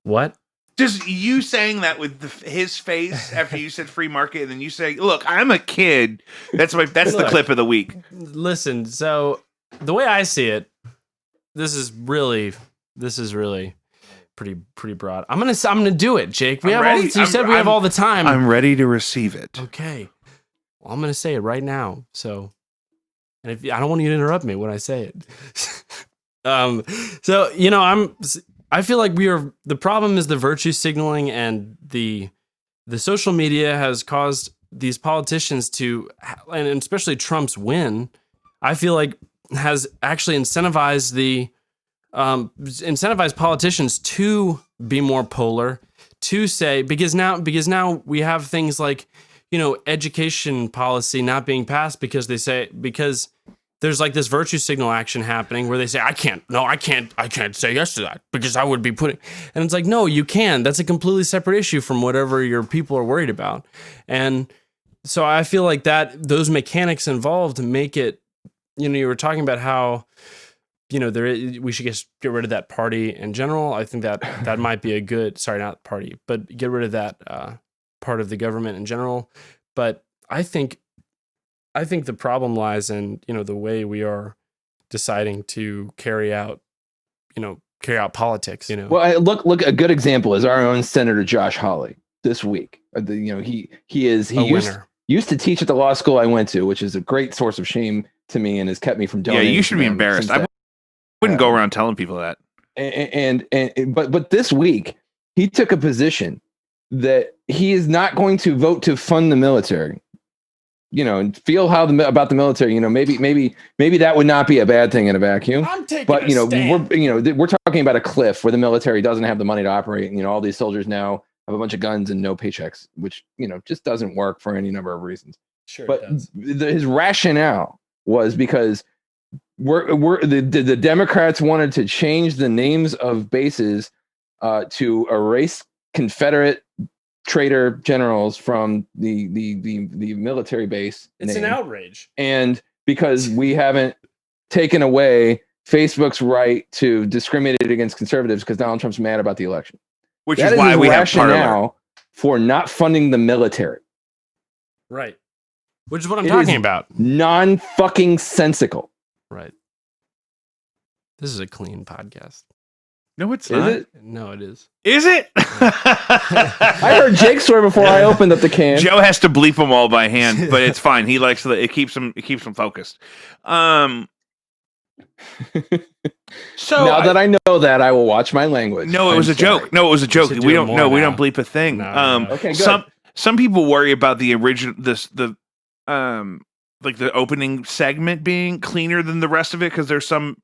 What? Just you saying that with his face after you said free market, and then you say, "Look, I'm a kid." That's the clip of the week. Listen, so the way I see it, this is really pretty broad. I'm gonna do it, Jake. We have all the time. I'm ready to receive it. Okay. Well, I'm gonna say it right now. So, and if I don't want you to interrupt me when I say it. I feel like the problem is the virtue signaling, and the social media has caused these politicians to, and especially Trump's win, I feel like has actually incentivized politicians to be more polar, to say, because now we have things like, education policy not being passed because there's like this virtue signal action happening where they say, I can't say yes to that because I would be putting, and it's like, no, you can. That's a completely separate issue from whatever your people are worried about. And so I feel like those mechanics involved make it, you were talking about how, we should get rid of that party in general. I think that might be a good, sorry, not party, but get rid of that part of the government in general. But I think I think the problem lies in, the way we are deciding to carry out politics, Well, look, a good example is our own Senator Josh Hawley this week. He used to teach at the law school I went to, which is a great source of shame to me and has kept me from donating. Yeah, you should be embarrassed. I wouldn't go around telling people that. But this week he took a position that he is not going to vote to fund the military. And feel about the military. Maybe that would not be a bad thing in a vacuum. I'm taking but a stand. we're talking about a cliff where the military doesn't have the money to operate. All these soldiers now have a bunch of guns and no paychecks, which just doesn't work for any number of reasons. Sure, but it does. his rationale was because the Democrats wanted to change the names of bases to erase Confederate traitor generals from the military base. It's an outrage. And because we haven't taken away Facebook's right to discriminate against conservatives because Donald Trump's mad about the election. Which is why we have Parler for not funding the military. Right. Which is what I'm talking about. Non-fucking sensical. Right. This is a clean podcast. No, it's not. It? No, it is. Is it? I heard Jake swear before I opened up the can. Joe has to bleep them all by hand, but it's fine. He likes it keeps him focused. So now that I know that, I will watch my language. No, it was a joke. No, it was a joke. We don't bleep a thing. No. Okay, good. Some people worry about the original like the opening segment being cleaner than the rest of it because there's some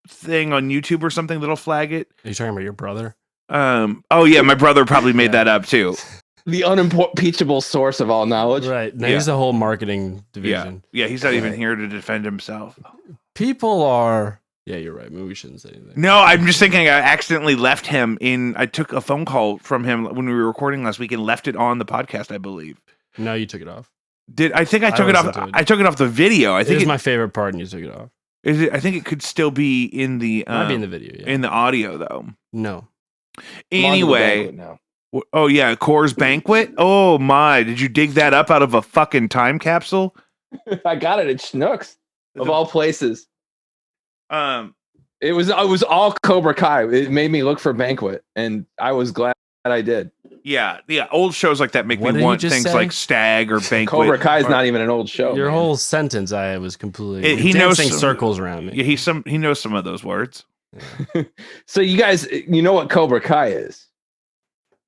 thing on YouTube or something that'll flag it. Are you talking about your brother? Oh yeah, my brother probably made that up too. The unimpeachable source of all knowledge. Right. Now he's the whole marketing division. Yeah, he's not even here to defend himself. People are... Yeah, you're right. Maybe we shouldn't say anything. No, I'm just thinking I accidentally left him in... I took a phone call from him when we were recording last week and left it on the podcast, I believe. No, you took it off. I think I took it off. I took it off the video. I think it's my favorite part and you took it off. Is it? I think it could still be in the... Might be in the video, yeah. In the audio, though. No. Anyway... Oh, yeah, Coors Banquet? Oh, my. Did you dig that up out of a fucking time capsule? I got it at Schnucks, of all places. It was all Cobra Kai. It made me look for Banquet, and I was glad I did. Yeah. Old shows like that make me want things like Stag or Banquet. Cobra Kai is not even an old show. Your whole sentence, I was completely... He knows circles around me. Yeah, he knows some of those words. Yeah. So you guys, you know what Cobra Kai is?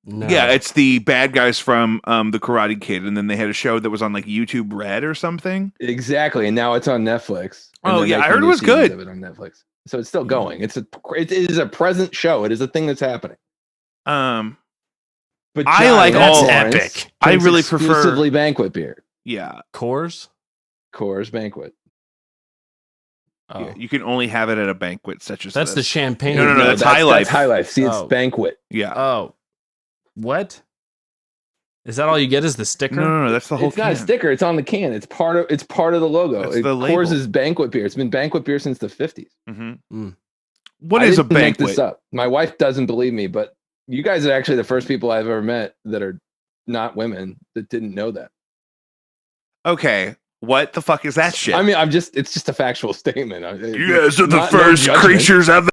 No. Yeah, it's the bad guys from the Karate Kid, and then they had a show that was on like YouTube Red or something. Exactly, and now it's on Netflix. Oh yeah, I heard it was good. Of it on Netflix, so it's still going. It is a present show. It is a thing that's happening. But I like all epic. I really prefer exclusively Banquet beer. Yeah, Coors Banquet. Oh. Yeah, you can only have it at a banquet such as that's this. the champagne. No, that's High Life. That's High Life. See, it's Banquet. Yeah. Oh. What? Is that all you get? Is the sticker? No, that's the whole. It's not a sticker. It's on the can. It's part of the logo. That's the label. Coors is Banquet beer. It's been Banquet beer since the 50s. Mm-hmm. What is a banquet? Make this up. My wife doesn't believe me, but you guys are actually the first people I've ever met that are not women that didn't know that. Okay, what the fuck is that shit? I mean, it's just a factual statement. You guys are the first creatures I've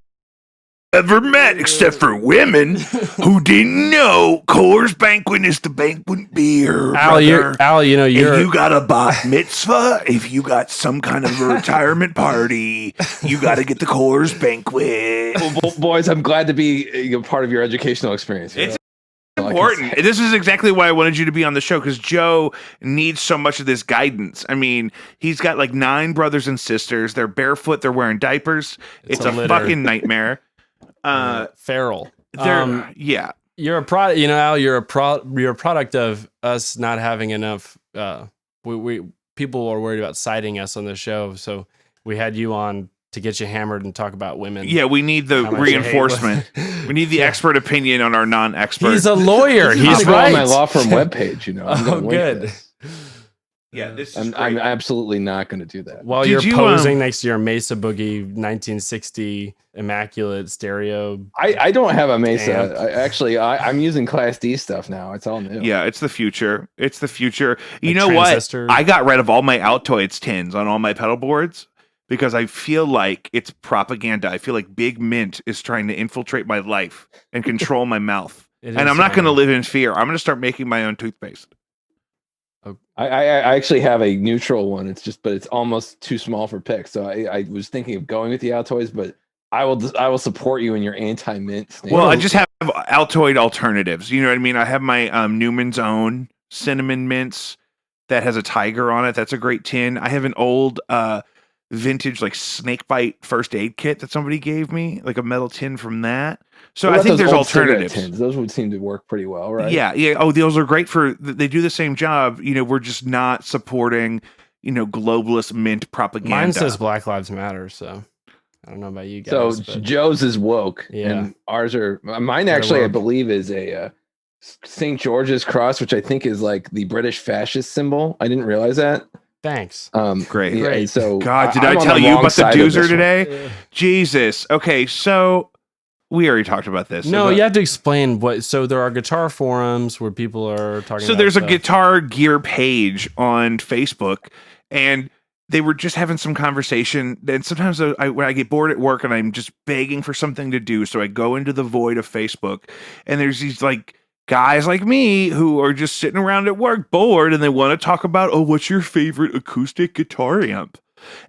ever met, except for women who didn't know Coors Banquet is the banquet beer. Al, you know, if you got a bat mitzvah, if you got some kind of a retirement party, you got to get the Coors Banquet. Well, boys, I'm glad to be a part of your educational experience. It's important. This is exactly why I wanted you to be on the show, because Joe needs so much of this guidance. I mean, he's got like 9 brothers and sisters. They're barefoot. They're wearing diapers. It's a fucking nightmare. Feral. Yeah. You're a product. You know, Al. You're a product of us not having enough. We people are worried about citing us on the show, so we had you on to get you hammered and talk about women. Yeah, we need the reinforcement. We need the expert opinion on our non-expert. He's a lawyer. He's right. On my law firm webpage. You know. Oh, good. Yeah, this is I'm great. absolutely not going to do that. While Did you're you, posing next to your Mesa Boogie 1960 immaculate stereo. I don't have a Mesa. Amp. I'm using Class D stuff now. It's all new. Yeah, it's the future. It's the future. You Like know what? transistor. I got rid of all my Altoids tins on all my pedal boards because I feel like it's propaganda. I feel like Big Mint is trying to infiltrate my life and control my mouth. It And is, I'm not going to live in fear. I'm going to start making my own toothpaste. I actually have a neutral one. But it's almost too small for picks. So I was thinking of going with the Altoids, but I will support you in your anti-mint stance. Well, I just have Altoid alternatives. You know what I mean? I have my Newman's Own cinnamon mints that has a tiger on it. That's a great tin. I have an old vintage like snakebite first aid kit that somebody gave me, like a metal tin from that. So What I about think those there's old cigarette alternatives. tins? Those would seem to work pretty well, right? Yeah, yeah. Oh, those are great for. They do the same job. You know, we're just not supporting, globalist mint propaganda. Mine says Black Lives Matter, so I don't know about you So guys. but Joe's is woke, Yeah. and ours are. Mine actually, I woke. believe, is a St. George's cross, which I think is like the British fascist symbol. I didn't realize that. Thanks. Great. Yeah, Great. so God, did I'm I on tell the you wrong about the side of doozer this one. today? Jesus. Okay, so we already talked about this. No, about- you have to explain what. So there are guitar forums where people are talking. So about there's a stuff. Guitar Gear page on Facebook, and they were just having some conversation. And sometimes when I get bored at work and I'm just begging for something to do, so I go into the void of Facebook, and there's these like guys like me who are just sitting around at work bored, and they want to talk about, what's your favorite acoustic guitar amp?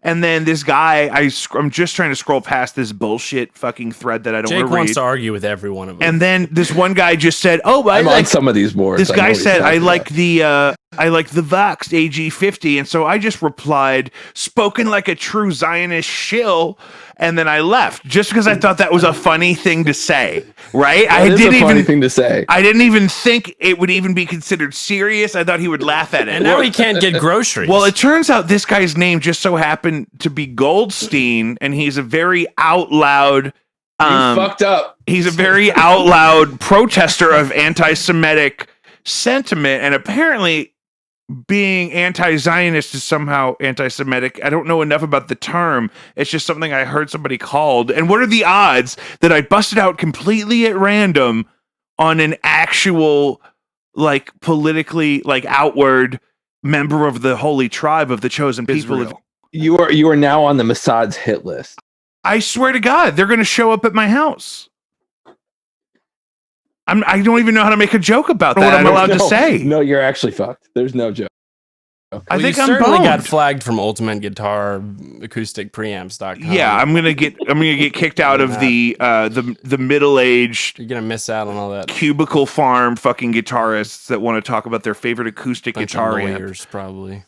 And then this guy, I'm just trying to scroll past this bullshit fucking thread that I don't Jake want to wants read. to argue with every one of them. And then this one guy just said, I'm on some of these boards. this I know guy what he's said, I talking like about. the Vox AG50. And so I just replied, spoken like a true Zionist shill. And then I left just because I thought that was a funny thing to say. Right? That is a funny thing to say. I didn't even think it would even be considered serious. I thought he would laugh at it. and now he can't get groceries. Well, it turns out this guy's name just so happened to be Goldstein, and he's a very out loud. You fucked up. He's a very out loud protester of anti-Semitic sentiment, and apparently being anti-Zionist is somehow anti-Semitic. I don't know enough about the term. It's just something I heard somebody called. And what are the odds that I busted out completely at random on an actual, like, politically, like, outward member of the holy tribe of the chosen people of Israel. You are now on the Mossad's hit list. I swear to God, they're going to show up at my house. I don't even know how to make a joke about that. What I'm allowed to say. No, you're actually fucked. There's no joke. I think you I'm certainly bummed. got flagged from Ultimate Guitar Acoustic Preamps.com. Yeah, I'm gonna get kicked out of the middle-aged You're gonna miss out on all that. cubicle farm fucking guitarists that want to talk about their favorite acoustic Bunch guitar of amp. lawyers, probably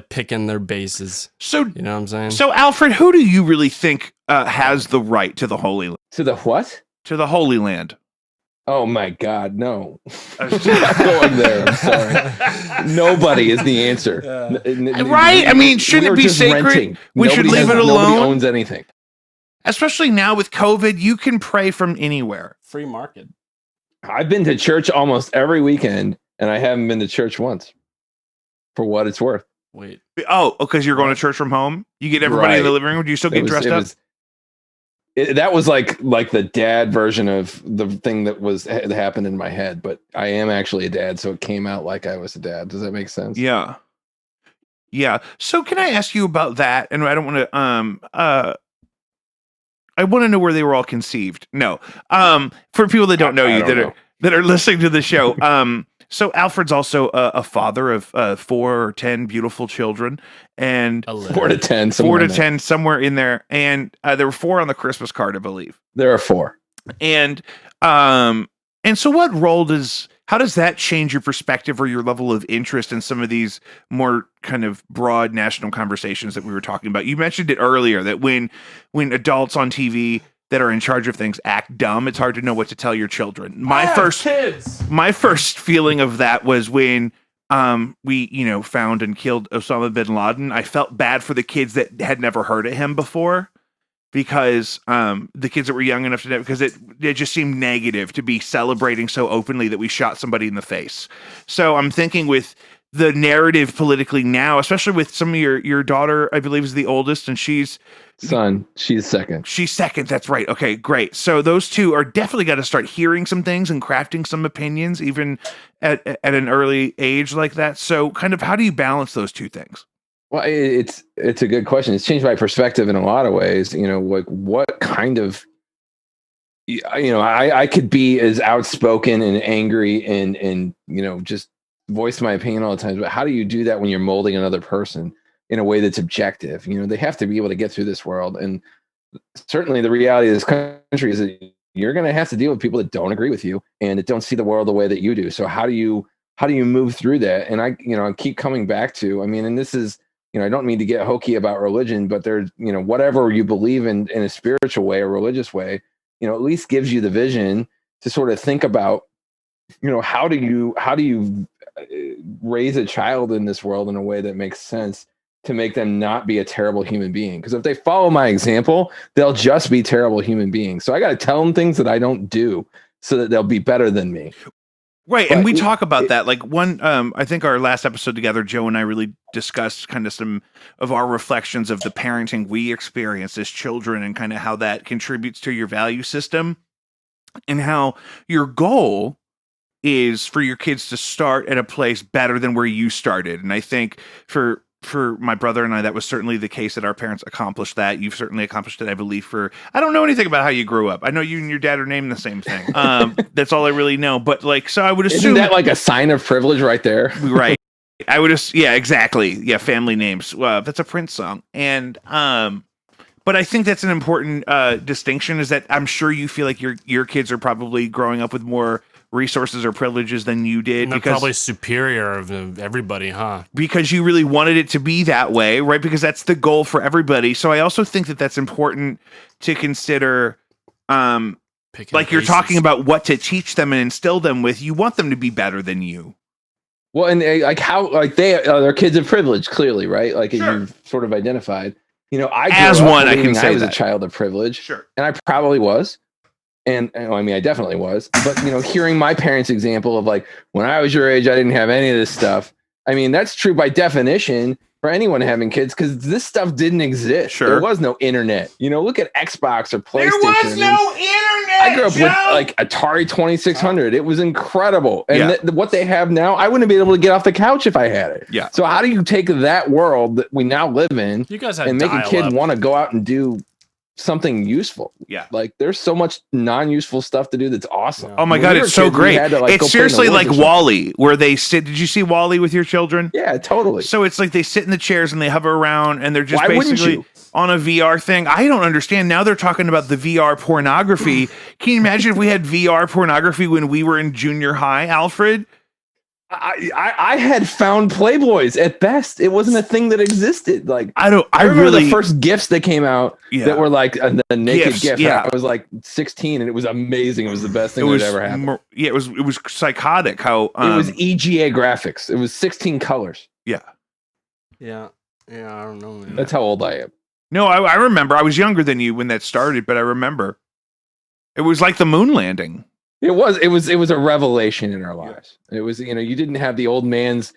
picking their bases. So You know what I'm saying? So, Alfred, who do you really think has the right to the Holy Land? To the what? To the Holy Land. Oh my God, no. I'm not going there. I'm sorry. Nobody is the answer. Right? I mean, shouldn't it be just sacred? renting. We should Nobody leave it Nobody alone. owns anything. Especially now with COVID, you can pray from anywhere. Free market. I've been to church almost every weekend, and I haven't been to church once. For what it's worth. Wait. Oh, because you're going to church from home? You get everybody in the Right. living room? Do you still get dressed up? That was like the dad version of the thing that had happened in my head, but I am actually a dad, so it came out like I was a dad. Does that make sense? Yeah. Yeah. So can I ask you about that? And I don't want to I want to know where they were all conceived. No. For people that don't know you, that are listening to the show. So Alfred's also a father of 4 or 10 beautiful children, and 4 to 10, 4 to 10 somewhere in there, and there were 4 on the Christmas card, I believe. There are 4. And so what role how does that change your perspective or your level of interest in some of these more kind of broad national conversations that we were talking about? You mentioned it earlier that when adults on TV that are in charge of things act dumb, it's hard to know what to tell your children. My first feeling of that was when we found and killed Osama bin Laden. I felt bad for the kids that had never heard of him before, because the kids that were young enough to know, because it just seemed negative to be celebrating so openly that we shot somebody in the face. So I'm thinking with the narrative politically now, especially with some of your daughter, I believe is the oldest, and she's second. She's second. That's right. Okay, great. So those two are definitely got to start hearing some things and crafting some opinions, even at an early age like that. So kind of how do you balance those two things? Well, it's a good question. It's changed my perspective in a lot of ways. Like what kind of, I could be as outspoken and angry and just voice my opinion all the time. But how do you do that when you're molding another person in a way that's objective? They have to be able to get through this world. And certainly the reality of this country is that you're going to have to deal with people that don't agree with you and that don't see the world the way that you do. So how do you move through that? And I keep coming back to, and this is, I don't mean to get hokey about religion, but there's, whatever you believe in a spiritual way or religious way, at least gives you the vision to sort of think about, how do you raise a child in this world in a way that makes sense to make them not be a terrible human being? Because if they follow my example, they'll just be terrible human beings. So I got to tell them things that I don't do so that they'll be better than me. Right. And we talk about that. Like I think our last episode together, Joe and I really discussed kind of some of our reflections of the parenting we experience as children and kind of how that contributes to your value system and how your goal is for your kids to start at a place better than where you started. And I think for my brother and I, that was certainly the case that our parents accomplished that. You've certainly accomplished it, I believe. I don't know anything about how you grew up. I know you and your dad are named the same thing. That's all I really know. But so I would assume. Isn't that like a sign of privilege right there? Right. I would yeah, exactly. Yeah. Family names. That's a Prince song. And, but I think that's an important distinction is that I'm sure you feel like your kids are probably growing up with more resources or privileges than you did. And they're probably superior of everybody, huh? Because you really wanted it to be that way, right? Because that's the goal for everybody. So I also think that that's important to consider. Like you're talking about what to teach them and instill them with. You want them to be better than you. Well, and they're kids of privilege, clearly, right? Like sure. As you've sort of identified. I can say I was a child of privilege. Sure. And I probably was. And I definitely was, but hearing my parents' example of like, when I was your age, I didn't have any of this stuff. That's true by definition for anyone having kids, because this stuff didn't exist. Sure. There was no internet. Look at Xbox or PlayStation. There was no internet. I grew up with like Atari 2600. It was incredible. And what they have now, I wouldn't be able to get off the couch if I had it. Yeah. So how do you take that world that we now live in and make a kid want to go out and do something useful? Yeah. Like there's so much non-useful stuff to do that's awesome. Oh my God, it's so great. It's seriously like WALL-E, where they sit. Did you see WALL-E with your children? Yeah, totally. So it's like they sit in the chairs and they hover around and they're just basically on a VR thing. I don't understand. Now they're talking about the VR pornography. Can you imagine if we had VR pornography when we were in junior high, Alfred? I had found Playboys at best. It wasn't a thing that existed. Like I remember the first GIFs that came out that were like the naked GIF. Yeah. I was like 16 and it was amazing. It was the best thing that ever happened. It was psychotic how it was EGA graphics. It was 16 colors. Yeah. Yeah. Yeah. I don't know, man. That's how old I am. No, I remember. I was younger than you when that started, but I remember. It was like the moon landing. It was a revelation in our lives. It was, you didn't have the old man's,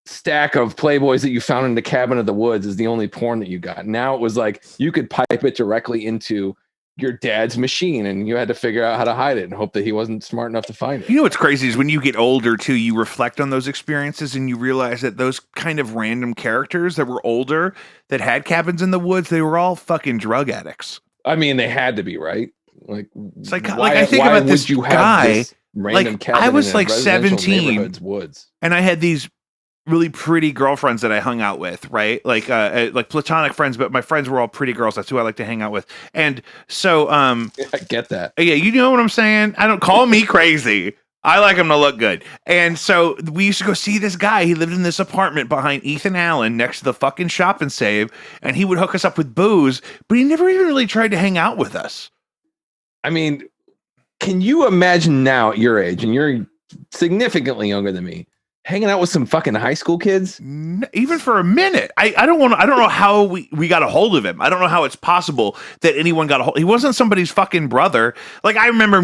stack of Playboys that you found in the cabin of the woods is the only porn that you got. Now it was like you could pipe it directly into your dad's machine and you had to figure out how to hide it and hope that he wasn't smart enough to find it. What's crazy is when you get older too, you reflect on those experiences and you realize that those kind of random characters that were older that had cabins in the woods, they were all fucking drug addicts. They had to be, right? Like I think about this guy. Like I was like 17, woods, and I had these really pretty girlfriends that I hung out with, right? Like platonic friends, but my friends were all pretty girls. That's who I like to hang out with. And so, I get that. Yeah, you know what I'm saying? I don't call me crazy. I like him to look good. And so we used to go see this guy. He lived in this apartment behind Ethan Allen next to the fucking Shop and Save, and he would hook us up with booze, but he never even really tried to hang out with us. Can you imagine now at your age, and you're significantly younger than me, Hanging out with some fucking high school kids? Even for a minute. I don't know how we got a hold of him. I don't know how it's possible that anyone got a hold. He wasn't somebody's fucking brother. Like, I remember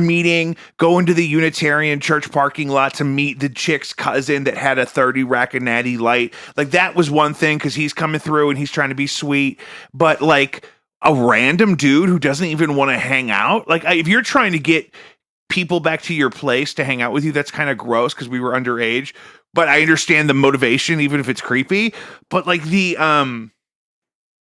going to the Unitarian church parking lot to meet the chick's cousin that had a 30 rack of Natty Light. Like, that was one thing because he's coming through and he's trying to be sweet. But like a random dude who doesn't even want to hang out. Like, if you're trying to get people back to your place to hang out with you, that's kind of gross because we were underage. But I understand the motivation, even if it's creepy. But like the idea,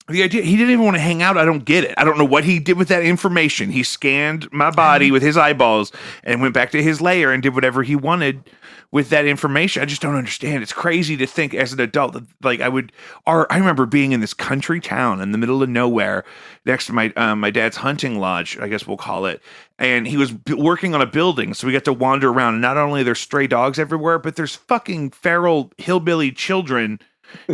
he didn't even want to hang out. I don't get it. I don't know what he did with that information. He scanned my body with his eyeballs and went back to his lair and did whatever he wanted with that information. I just don't understand. It's crazy to think as an adult that, like, I remember being in this country town in the middle of nowhere next to my dad's hunting lodge, I guess we'll call it. And he was working on a building, so we got to wander around. And not only are there stray dogs everywhere, but there's fucking feral hillbilly children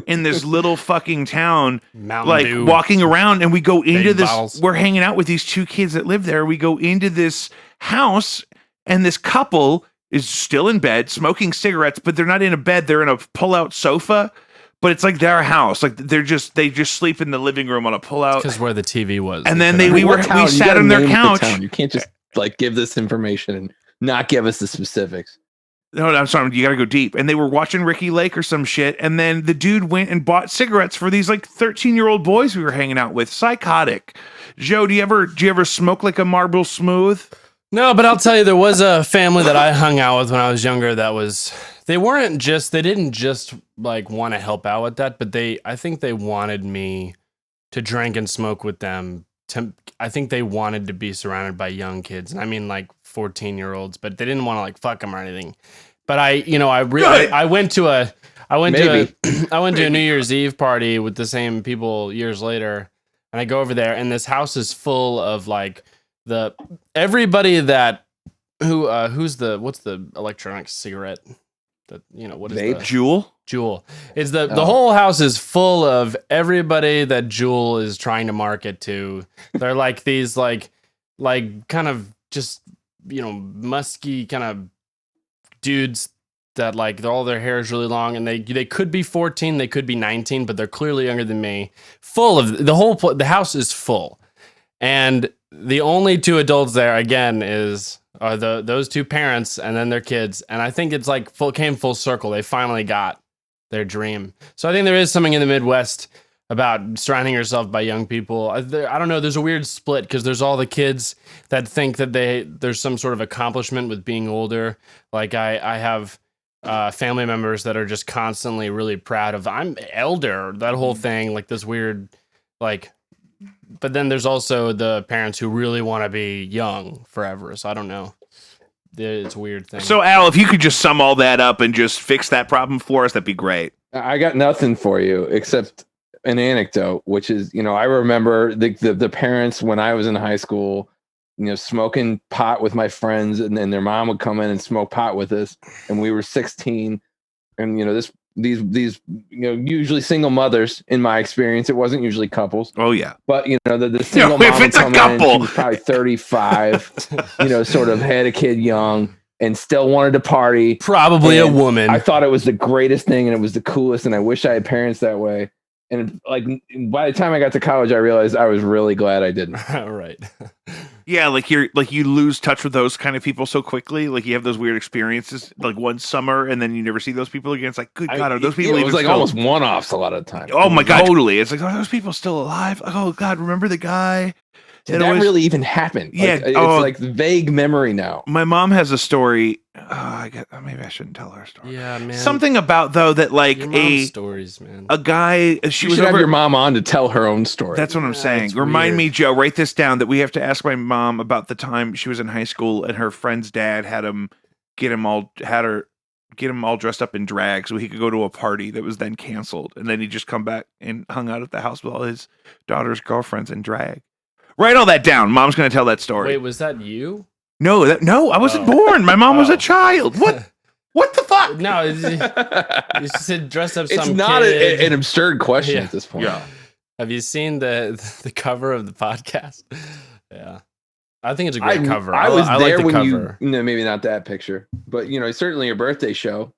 in this little fucking town, Mountain like Dew, walking around. And we go into this. bottles. We're hanging out with these two kids that live there. We go into this house, and this couple is still in bed smoking cigarettes, but they're not in a bed. They're in a pull-out sofa. But it's like their house. Like they just sleep in the living room on a pull-out. Because where the TV was. And then I mean, we sat on their couch. You can't just like give this information and not give us the specifics. No, I'm sorry. You got to go deep. And they were watching Ricky Lake or some shit. And then the dude went and bought cigarettes for these like 13-year-old boys we were hanging out with. Psychotic. Joe, do you ever smoke like a Marlboro Smooth? No, but I'll tell you, there was a family that I hung out with when I was younger they didn't just like want to help out with that, but I think they wanted me to drink and smoke with them. I think they wanted to be surrounded by young kids. And I mean like 14-year-olds, but they didn't want to like fuck them or anything. But I went to a New Year's Eve party with the same people years later. And I go over there and this house is full of like everybody that what's the electronic cigarette that, what is Vape? Juul. It's the whole house is full of everybody that Juul is trying to market to. They're like these like kind of just, musky kind of dudes that like all their hair is really long and they could be 14, they could be 19, but they're clearly younger than me. Full of the house is full. And the only two adults there again are those two parents and then their kids. And I think it's like came full circle. They finally got their dream. So I think there is something in the Midwest about surrounding yourself by young people. I don't know. There's a weird split because there's all the kids that think that there's some sort of accomplishment with being older. Like I have family members that are just constantly really proud of I'm elder, that whole thing, like this weird, like, but then there's also the parents who really want to be young forever. So I don't know. It's a weird thing. So Al, if you could just sum all that up and just fix that problem for us, that'd be great. I got nothing for you except an anecdote, which is, I remember the parents when I was in high school, smoking pot with my friends, and then their mom would come in and smoke pot with us, and we were 16, and these usually single mothers in my experience. It wasn't usually couples. Oh yeah, but the single mom if it's would a come couple, in, she was probably 35, sort of had a kid young and still wanted to party. Probably and a woman. I thought it was the greatest thing and it was the coolest, and I wish I had parents that way. And like by the time I got to college, I realized I was really glad I didn't. Right. Yeah, like you lose touch with those kind of people so quickly. Like you have those weird experiences, like one summer, and then you never see those people again. It's like, good God, are those people? It was like almost one-offs a lot of the time. Oh my God, totally. It's like, are those people still alive? Oh God, remember the guy? Did that really even happen? Yeah, it's like vague memory now. My mom has a story. Maybe I shouldn't tell her story. Yeah, man. Something about though that like stories, man. A guy. She was have your mom on to tell her own story. That's what I'm saying. Remind me, Joe. Write this down. That we have to ask my mom about the time she was in high school and her friend's dad had her get him all dressed up in drag so he could go to a party that was then canceled, and then he just come back and hung out at the house with all his daughter's girlfriends in drag. Write all that down. Mom's going to tell that story. Wait, was that you? No, I wasn't born. My mom was a child. What? What the fuck? No, you said dress up some It's not kid. an absurd question at this point. Yeah. Have you seen the cover of the podcast? Yeah. I think it's a great cover. I was there like the when cover. maybe not that picture, but certainly your birthday show.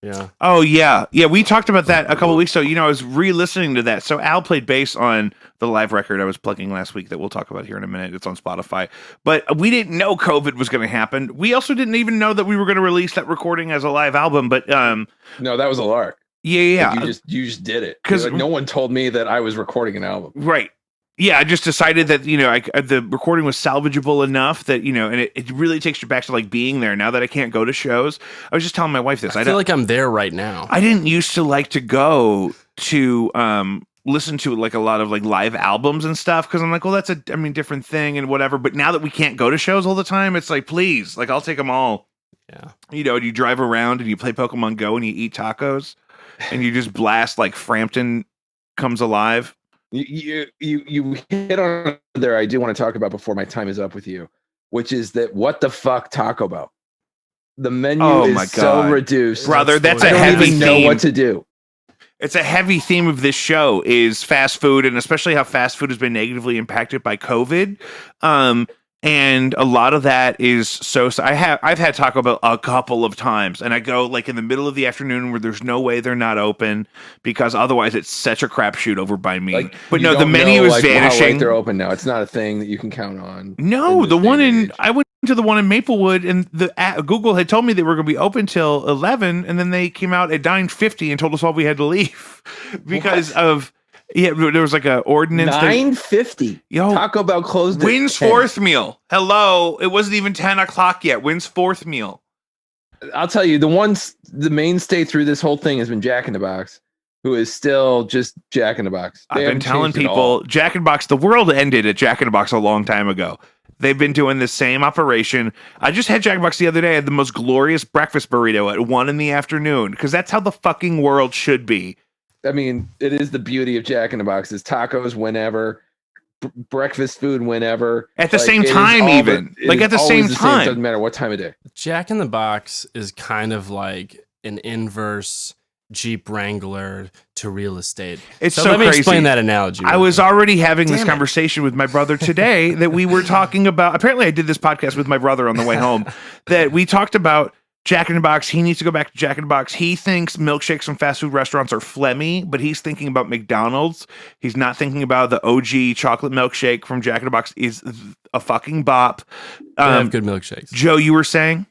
Yeah. Oh yeah, we talked about that a couple of weeks ago. I was re-listening to that. So Al played bass on the live record I was plugging last week that we'll talk about here in a minute. It's on Spotify, but we didn't know COVID was going to happen. We also didn't even know that we were going to release that recording as a live album. But no, that was a lark. Yeah. Like you just did it because no one told me that I was recording an album. Right. Yeah, I just decided that the recording was salvageable enough that and it really takes you back to like being there. Now that I can't go to shows, I was just telling my wife this. I feel like I'm there right now. I didn't used to like to go to listen to like a lot of like live albums and stuff because I'm like, well, that's a different thing and whatever. But now that we can't go to shows all the time, it's like, please, like I'll take them all. Yeah. You drive around and you play Pokemon Go and you eat tacos and you just blast like Frampton Comes Alive. You hit on there. I do want to talk about before my time is up with you, which is that what the fuck Taco Bell? The menu is so reduced, brother. That's a I don't heavy even know what to do. It's a heavy theme of this show is fast food, and especially how fast food has been negatively impacted by COVID. And a lot of that is I've had Taco Bell a couple of times, and I go like in the middle of the afternoon where there's no way they're not open because otherwise it's such a crapshoot over by me. Like, but no, the menu is vanishing. How late they're open now. It's not a thing that you can count on. No, I went to the one in Maplewood, and Google had told me they were going to be open till 11, and then they came out at 9:50 and told us all we had to leave because of. Yeah, there was like a ordinance. 9:50. Yo, Taco Bell closed. Wynn's fourth meal. Hello, it wasn't even 10 o'clock yet. Wynn's fourth meal. I'll tell you, the mainstay through this whole thing has been Jack in the Box, who is still just Jack in the Box. I've been telling people, Jack in the Box. The world ended at Jack in the Box a long time ago. They've been doing the same operation. I just had Jack in the Box the other day. I had the most glorious breakfast burrito at 1 p.m. because that's how the fucking world should be. I mean, it is the beauty of Jack in the Box is tacos whenever, breakfast food whenever. At the same time, even. Like at the same time. Doesn't matter what time of day. Jack in the Box is kind of like an inverse Jeep Wrangler to real estate. It's so let me crazy. Explain that analogy. I was already having this conversation with my brother today that we were talking about. Apparently, I did this podcast with my brother on the way home that we talked about Jack in the Box. He needs to go back to Jack in the Box. He thinks milkshakes from fast food restaurants are phlegmy, but he's thinking about McDonald's. He's not thinking about the OG chocolate milkshake from Jack in the Box is a fucking bop. They have good milkshakes. Joe, you were saying?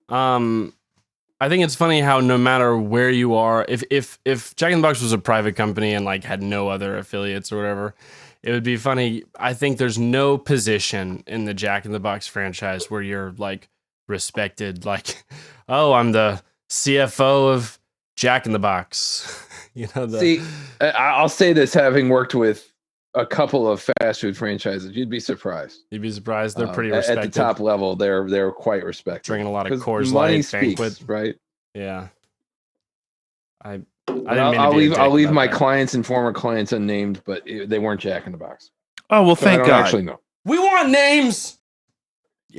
I think it's funny how no matter where you are, if Jack in the Box was a private company and like had no other affiliates or whatever, it would be funny. I think there's no position in the Jack in the Box franchise where you're like respected, like, oh, I'm the CFO of Jack in the Box. See, I'll say this, having worked with a couple of fast food franchises, you'd be surprised. They're pretty respected. At the top level, they're quite respected. Drinking a lot of Coors Light banquet, right? Yeah. I'll leave my clients and former clients unnamed, but they weren't Jack in the Box. Oh well, thank God. Actually, no. We want names.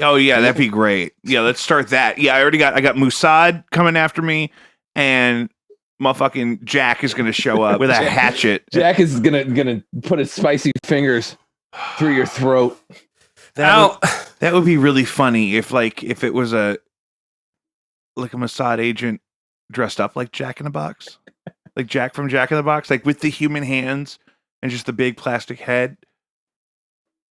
Oh yeah, that'd be great. Yeah, let's start that. Yeah, I got Mossad coming after me, and motherfucking Jack is gonna show up with a hatchet. Jack is gonna put his spicy fingers through your throat. That would be really funny if it was a Mossad agent dressed up like Jack in the Box, like Jack from Jack in the Box, like with the human hands and just the big plastic head.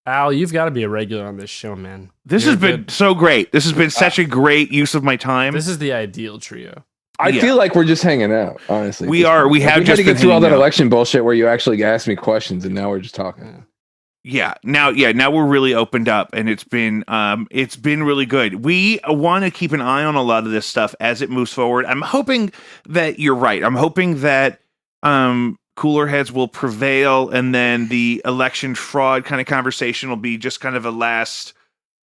Al, you've got to be a regular on this show, man. This has been so great. This has been such a great use of my time. This is the ideal trio. I feel like we're just hanging out, honestly. We are. We have just to get through all that election bullshit where you actually asked me questions, and now we're just talking. Yeah. Now we're really opened up, and it's been really good. We want to keep an eye on a lot of this stuff as it moves forward. I'm hoping that you're right. I'm hoping that cooler heads will prevail, and then the election fraud kind of conversation will be just kind of a last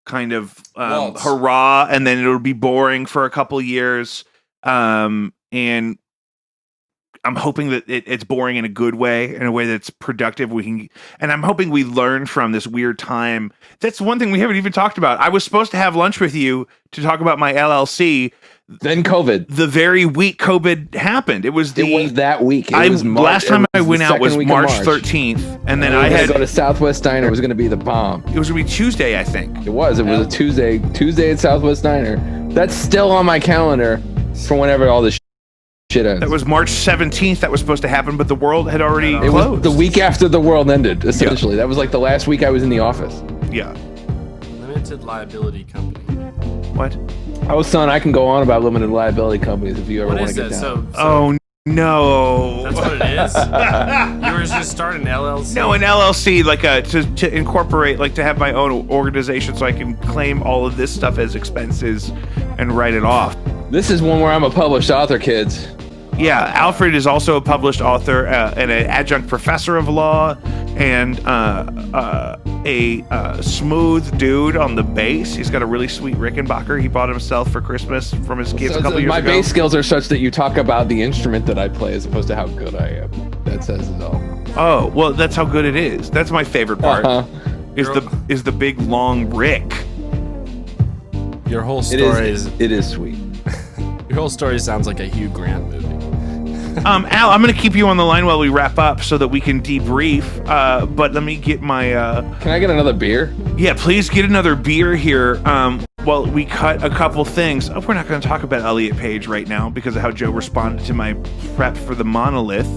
kind of hurrah, and then it'll be boring for a couple years. And I'm hoping that it's boring in a good way, in a way that's productive. And I'm hoping we learn from this weird time. That's one thing we haven't even talked about. I was supposed to have lunch with you to talk about my LLC. Then COVID. The very week COVID happened. It was that week. Last time I went out was March 13th, and then I had to go to Southwest Diner. It was going to be the bomb. It was going to be Tuesday, I think. It was a Tuesday at Southwest Diner. That's still on my calendar for whenever all this shit ends. That was March 17th. That was supposed to happen, but the world had already It closed. was the week after the world ended, essentially. That was like the last week I was in the office. Yeah. Limited liability company. What? Oh, son, I can go on about limited liability companies if you ever What want is to get that? down. Oh no. That's what it is? You were just starting an LLC? No, an LLC, like to incorporate, like to have my own organization so I can claim all of this stuff as expenses and write it off. This is one where I'm a published author, kids. Yeah, Alfred is also a published author and an adjunct professor of law and a smooth dude on the bass. He's got a really sweet Rickenbacker he bought himself for Christmas from his kids a couple years my ago. bass skills are such that you talk about the instrument that I play as opposed to how good I am. That says it all. Oh, well, that's how good it is. That's my favorite part. Is the big long Rick. Your whole story It is sweet. Your whole story sounds like a Hugh Grant movie. Al, I'm going to keep you on the line while we wrap up so that we can debrief. But let me get my. Can I get another beer? Yeah, please get another beer here. While we cut a couple things. Oh, we're not going to talk about Elliot Page right now because of how Joe responded to my prep for the Monolith.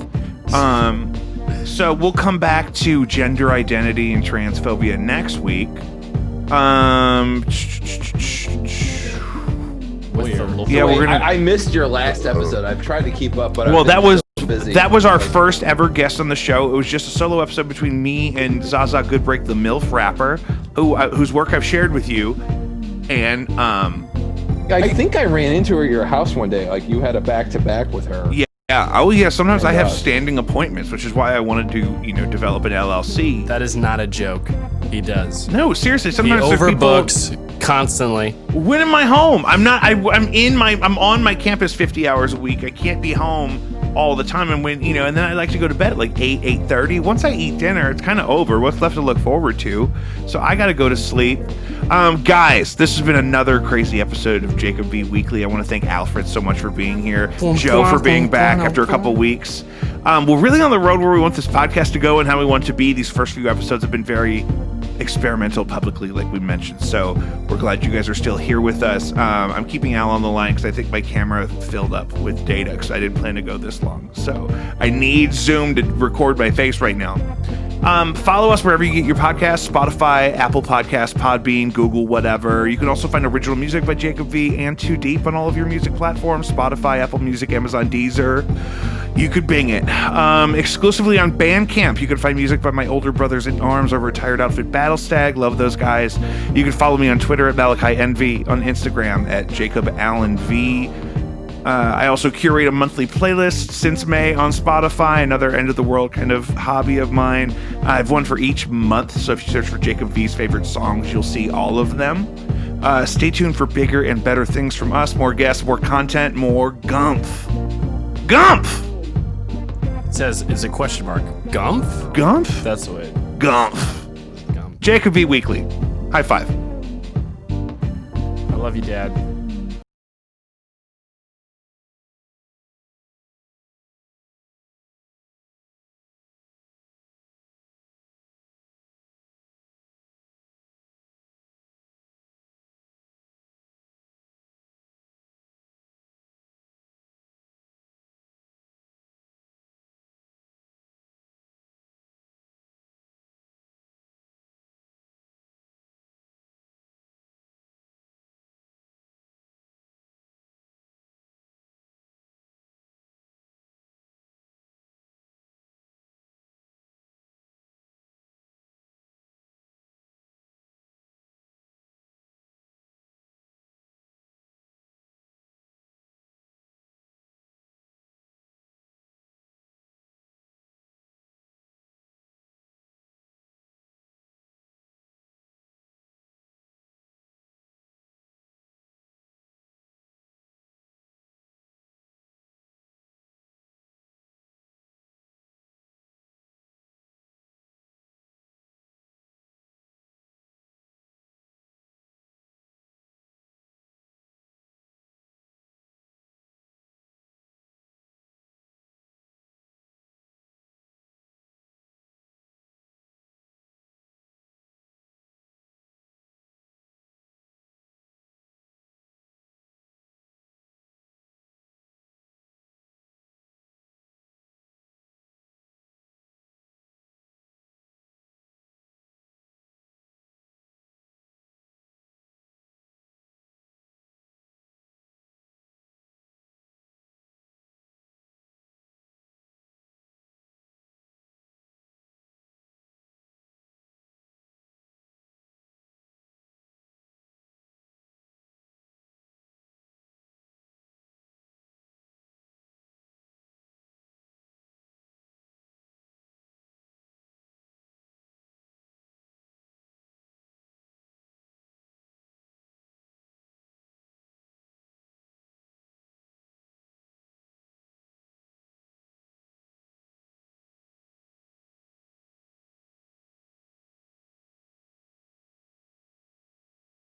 So we'll come back to gender identity and transphobia next week. Yeah, we're gonna. I missed your last episode. I've tried to keep up, but Well, I've been so busy. that was our first ever guest on the show. It was just a solo episode between me and Zaza Goodbreak, the MILF rapper, whose work I've shared with you. And I think I ran into her at your house one day. Like you had a back-to-back with her. yeah. Oh yeah. Sometimes Oh, I have God. standing appointments, which is why I wanted to, develop an LLC. That is not a joke. He does. No, seriously. He Sometimes there's people. overbooks constantly. When am I home? I'm not. I'm on my campus 50 hours a week. I can't be home all the time. And and then I like to go to bed at like 8:30. Once I eat dinner, it's kind of over. What's left to look forward to? So I got to go to sleep. Guys, this has been another crazy episode of Jacob V Weekly. I want to thank Alfred so much for being here, Joe for being back after a couple weeks. We're really on the road where we want this podcast to go and how we want it to be. These first few episodes have been very experimental publicly, like we mentioned, so we're glad you guys are still here with us. I'm keeping Al on the line because I think my camera filled up with data because I didn't plan to go this long, so I need Zoom to record my face right now. Follow us wherever you get your podcasts: Spotify, Apple Podcasts, Podbean, Google, whatever. You can also find original music by Jacob V and Too Deep on all of your music platforms: Spotify, Apple Music, Amazon, Deezer. You could Bing it. Exclusively on Bandcamp, you can find music by my older brothers in arms, our retired outfit Battlestag. Love those guys. You can follow me on Twitter at Malachi Envy, on Instagram at Jacob Allen V. I also curate a monthly playlist since May on Spotify, another end of the world kind of hobby of mine. I have one for each month, so if you search for Jacob V's favorite songs, you'll see all of them. Stay tuned for bigger and better things from us, more guests, more content, more Gumph. Gumph! It says, it's a question mark. Gumph? Gumph? That's the way. Gumph. Gumph. Jacob V Weekly. High five. I love you, Dad.